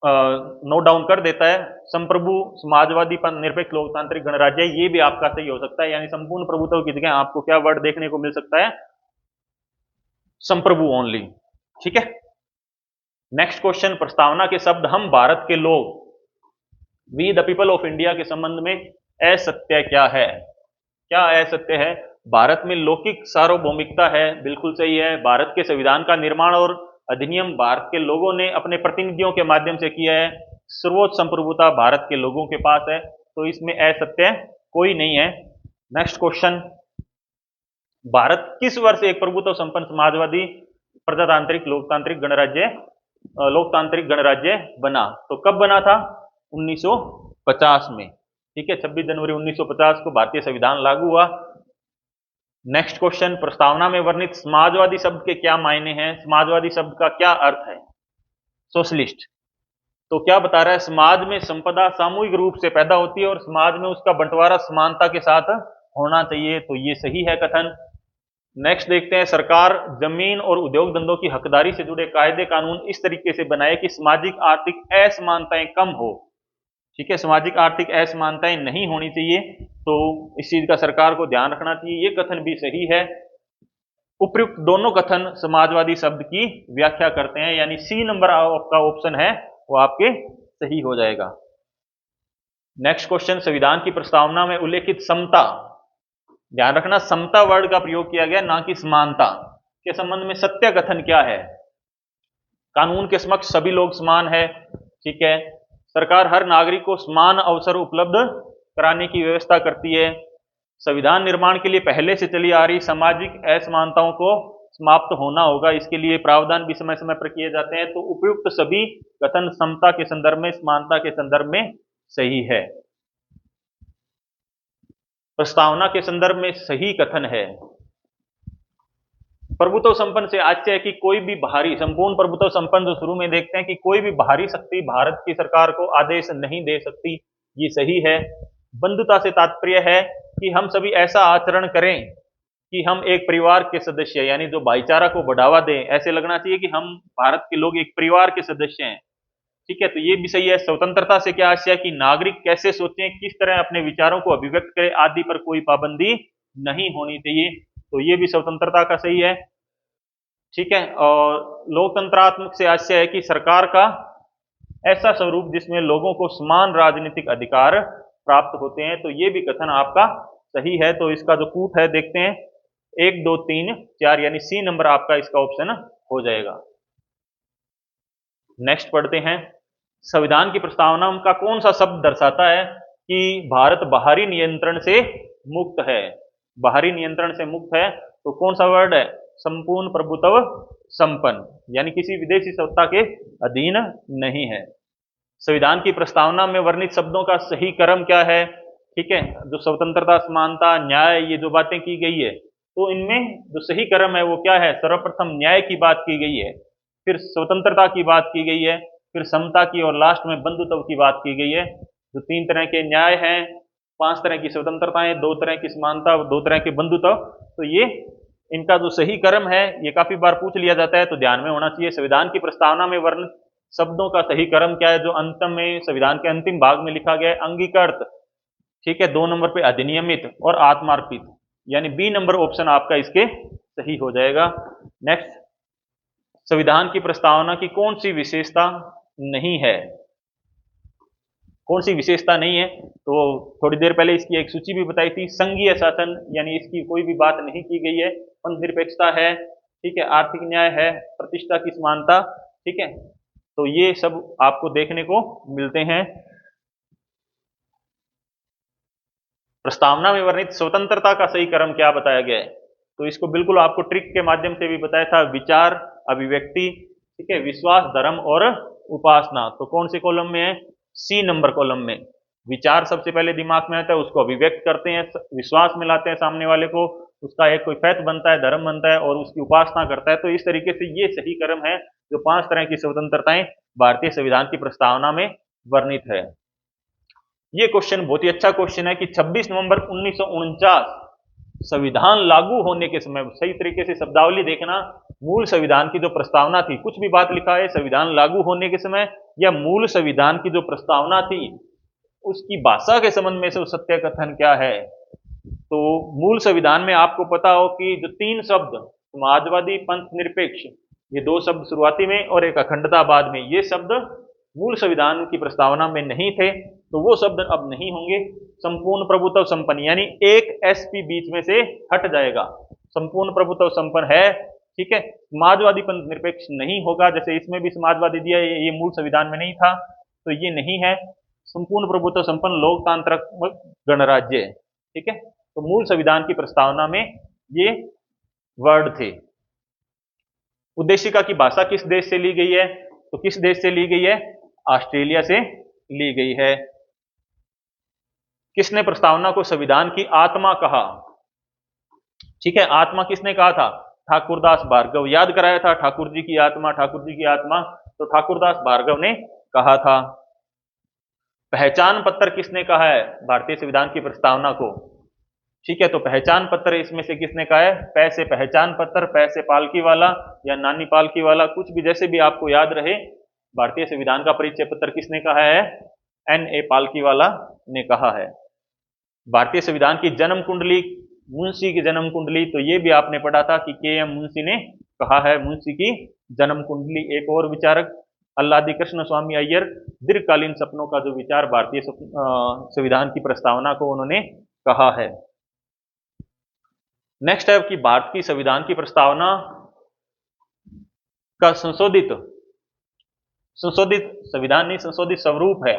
नोट डाउन कर देता है। संप्रभु, समाजवादी, पंथ निरपेक्ष, लोकतांत्रिक, गणराज्य, ये भी आपका सही हो सकता है। यानी संपूर्ण प्रभुत्व की जगह आपको क्या वर्ड देखने को मिल सकता है? संप्रभु ओनली, ठीक है। नेक्स्ट क्वेश्चन, प्रस्तावना के शब्द हम भारत के लोग, we the people of India के संबंध में असत्य क्या है? क्या असत्य है? भारत में लौकिक सार्वभौमिकता है, बिल्कुल सही है। भारत के संविधान का निर्माण और अधिनियम भारत के लोगों ने अपने प्रतिनिधियों के माध्यम से किया है। सर्वोच्च संप्रभुता भारत के लोगों के पास है, तो इसमें असत्य कोई नहीं है। नेक्स्ट क्वेश्चन, भारत किस वर्ष एक प्रभुत्व संपन्न समाजवादी प्रजातांत्रिक लोकतांत्रिक गणराज्य बना? तो कब बना था? 1950 में, ठीक है। 26 जनवरी 1950 को भारतीय संविधान लागू हुआ। नेक्स्ट क्वेश्चन, प्रस्तावना में वर्णित समाजवादी शब्द के क्या मायने हैं? समाजवादी शब्द का क्या अर्थ है? सोशलिस्ट। तो क्या बता रहा है? समाज में संपदा सामूहिक रूप से पैदा होती है और समाज में उसका बंटवारा समानता के साथ होना चाहिए, तो ये सही है कथन। नेक्स्ट देखते हैं, सरकार जमीन और उद्योग धंधों की हकदारी से जुड़े कायदे कानून इस तरीके से बनाए कि सामाजिक आर्थिक असमानताएं कम हो, ठीक है। सामाजिक आर्थिक असमानताएं नहीं होनी चाहिए, तो इस चीज का सरकार को ध्यान रखना चाहिए। ये कथन भी सही है। उपयुक्त दोनों कथन समाजवादी शब्द की व्याख्या करते हैं, यानी सी नंबर आपका ऑप्शन है वो आपके सही हो जाएगा। नेक्स्ट क्वेश्चन, संविधान की प्रस्तावना में उल्लेखित समता, ध्यान रखना समता वर्ड का प्रयोग किया गया, ना कि समानता, के संबंध में सत्य कथन क्या है? कानून के समक्ष सभी लोग समान है, ठीक है। सरकार हर नागरिक को समान अवसर उपलब्ध कराने की व्यवस्था करती है। संविधान निर्माण के लिए पहले से चली आ रही सामाजिक असमानताओं को समाप्त होना होगा, इसके लिए प्रावधान भी समय समय पर किए जाते हैं। तो उपयुक्त सभी कथन समता के संदर्भ में, समानता के संदर्भ में सही है। प्रस्तावना के संदर्भ में सही कथन है। प्रभुत्व संपन्न से आश्चर्य है कि कोई भी बाहरी, संपूर्ण प्रभुत्व संपन्न जो शुरू में देखते हैं कि कोई भी बाहरी शक्ति भारत की सरकार को आदेश नहीं दे सकती, ये सही है। बंधुता से तात्पर्य है कि हम सभी ऐसा आचरण करें कि हम एक परिवार के सदस्य, यानी जो भाईचारा को बढ़ावा दें, ऐसे लगना चाहिए कि हम भारत के लोग एक परिवार के सदस्य हैं, ठीक है। तो ये भी सही है। स्वतंत्रता से क्या आशय है कि नागरिक कैसे सोचें, किस तरह अपने विचारों को अभिव्यक्त करें आदि पर कोई पाबंदी नहीं होनी चाहिए, तो ये भी स्वतंत्रता का सही है, ठीक है। और लोकतंत्रात्मक से आशय है कि सरकार का ऐसा स्वरूप जिसमें लोगों को समान राजनीतिक अधिकार प्राप्त होते हैं, तो ये भी कथन आपका सही है। तो इसका जो कूट है देखते हैं, 1 2 3 4, यानी सी नंबर आपका इसका ऑप्शन हो जाएगा। नेक्स्ट पढ़ते हैं, संविधान की प्रस्तावना का कौन सा शब्द दर्शाता है कि भारत बाहरी नियंत्रण से मुक्त है? बाहरी नियंत्रण से मुक्त है, तो कौन सा वर्ड है? संपूर्ण प्रभुत्व संपन्न, यानी किसी विदेशी सत्ता के अधीन नहीं है। संविधान की प्रस्तावना में वर्णित शब्दों का सही क्रम क्या है? ठीक है, जो स्वतंत्रता, समानता, न्याय, ये जो बातें की गई है, तो इनमें जो सही क्रम है वो क्या है? सर्वप्रथम न्याय की बात की गई है, फिर स्वतंत्रता की बात की गई है, फिर समता की, और लास्ट में बंधुत्व की बात की गई है। जो 3 तरह के न्याय हैं, 5 तरह की स्वतंत्रताएं, 2 तरह की समानता, 2 तरह के बंधुत्व, तो ये इनका जो सही क्रम है, ये काफी बार पूछ लिया जाता है, तो ध्यान में होना चाहिए। संविधान की प्रस्तावना में वर्णित शब्दों का सही क्रम क्या है? जो अंत में संविधान के अंतिम भाग में लिखा गया है, अंगीकृत, ठीक है, 2 नंबर पे अधिनियमित और आत्मार्पित, यानी बी नंबर ऑप्शन आपका इसके सही हो जाएगा। नेक्स्ट, संविधान की प्रस्तावना की कौन सी विशेषता नहीं है? कौन सी विशेषता नहीं है? तो थोड़ी देर पहले इसकी एक सूची भी बताई थी। संघीय शासन यानी इसकी कोई भी बात नहीं की गई है। पंथ निरपेक्षता है, ठीक है, आर्थिक न्याय है, प्रतिष्ठा की समानता, ठीक है। तो ये सब आपको देखने को मिलते हैं। प्रस्तावना में वर्णित स्वतंत्रता का सही क्रम क्या बताया गया है? तो इसको बिल्कुल आपको ट्रिक के माध्यम से भी बताया था। विचार, अभिव्यक्ति, ठीक है, विश्वास, धर्म और उपासना। तो कौन से कॉलम में है? सी नंबर कॉलम में। विचार सबसे पहले दिमाग में आता है, उसको अभिव्यक्त करते हैं, विश्वास में लाते हैं सामने वाले को, उसका एक कोई फैत बनता है, धर्म बनता है, और उसकी उपासना करता है। तो इस तरीके से ये सही क्रम है जो 5 तरह की स्वतंत्रताएं भारतीय संविधान की प्रस्तावना में वर्णित है। ये क्वेश्चन बहुत ही अच्छा क्वेश्चन है कि 26 नवंबर 1949 संविधान लागू होने के समय, सही तरीके से शब्दावली देखना, मूल संविधान की जो प्रस्तावना थी, कुछ भी बात लिखा है संविधान लागू होने के समय या मूल संविधान की जो प्रस्तावना थी उसकी भाषा के संबंध में से सत्य कथन क्या है? तो मूल संविधान में आपको पता हो कि जो 3 शब्द समाजवादी, पंथ निरपेक्ष, ये 2 शब्द शुरुआती में और एक अखंडता बाद में, ये शब्द मूल संविधान की प्रस्तावना में नहीं थे, तो वो शब्द अब नहीं होंगे। संपूर्ण प्रभुत्व संपन्न, यानी एक एसपी बीच में से हट जाएगा। संपूर्ण प्रभुत्व संपन्न है, ठीक है। समाजवादी, पंथ निरपेक्ष नहीं होगा, जैसे इसमें भी समाजवादी दिया, ये मूल संविधान में नहीं था, तो ये नहीं है। संपूर्ण प्रभुत्व संपन्न लोकतांत्रिक गणराज्य, ठीक है। तो मूल संविधान की प्रस्तावना में ये वर्ड थे। उद्देशिका की भाषा किस देश से ली गई है? तो किस देश से ली गई है? ऑस्ट्रेलिया से ली गई है। किसने प्रस्तावना को संविधान की आत्मा कहा? ठीक है, आत्मा किसने कहा था? ठाकुरदास भार्गव। याद कराया था, ठाकुर जी की आत्मा, ठाकुर जी की आत्मा, तो ठाकुरदास भार्गव ने कहा था। पहचान पत्र किसने कहा है भारतीय संविधान की प्रस्तावना को? ठीक है, तो पहचान पत्र इसमें से किसने कहा है? पै से पहचान पत्र, पै से पालकी वाला या नानी पालकी वाला, कुछ भी, जैसे भी आपको याद रहे। भारतीय संविधान का परिचय पत्र किसने कहा है? N.A. पालकी वाला ने कहा है। भारतीय संविधान की जन्म कुंडली, मुंशी की जन्म कुंडली, तो ये भी आपने पढ़ा था कि के.एम. मुंशी ने कहा है मुंशी की जन्म कुंडली। एक और विचारक अल्लादी कृष्ण स्वामी अय्यर, दीर्घकालीन सपनों का जो विचार भारतीय संविधान की प्रस्तावना को उन्होंने कहा है। नेक्स्ट है कि भारत की संविधान की प्रस्तावना का संशोधित संविधान नहीं, संशोधित स्वरूप है,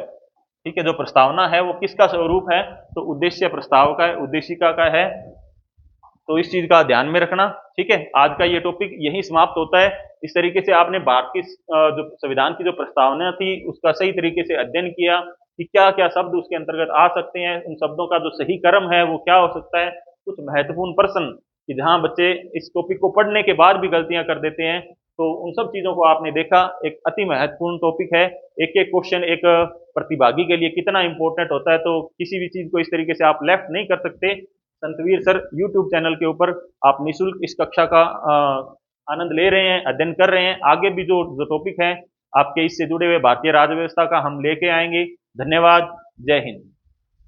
ठीक है। जो प्रस्तावना है वो किसका स्वरूप है? तो उद्देश्य प्रस्ताव का है, उद्देशिका का है। तो इस चीज का ध्यान में रखना, ठीक है। आज का ये टॉपिक यही समाप्त होता है। इस तरीके से आपने भारत की जो संविधान की जो प्रस्तावना थी उसका सही तरीके से अध्ययन किया कि क्या क्या शब्द उसके अंतर्गत आ सकते हैं, उन शब्दों का जो सही क्रम है वो क्या हो सकता है। कुछ महत्वपूर्ण प्रश्न कि जहां बच्चे इस टॉपिक को पढ़ने के बाद भी गलतियां कर देते हैं, तो उन सब चीजों को आपने देखा। एक अति महत्वपूर्ण टॉपिक है। एक एक क्वेश्चन एक प्रतिभागी के लिए कितना इंपॉर्टेंट होता है, तो किसी भी चीज को इस तरीके से आप लेफ्ट नहीं कर सकते। संतवीर सर यूट्यूब चैनल के ऊपर आप निःशुल्क इस कक्षा का आनंद ले रहे हैं, अध्ययन कर रहे हैं। आगे भी जो टॉपिक है आपके इससे जुड़े हुए भारतीय राज्य व्यवस्था का हम लेके आएंगे। धन्यवाद। जय हिंद।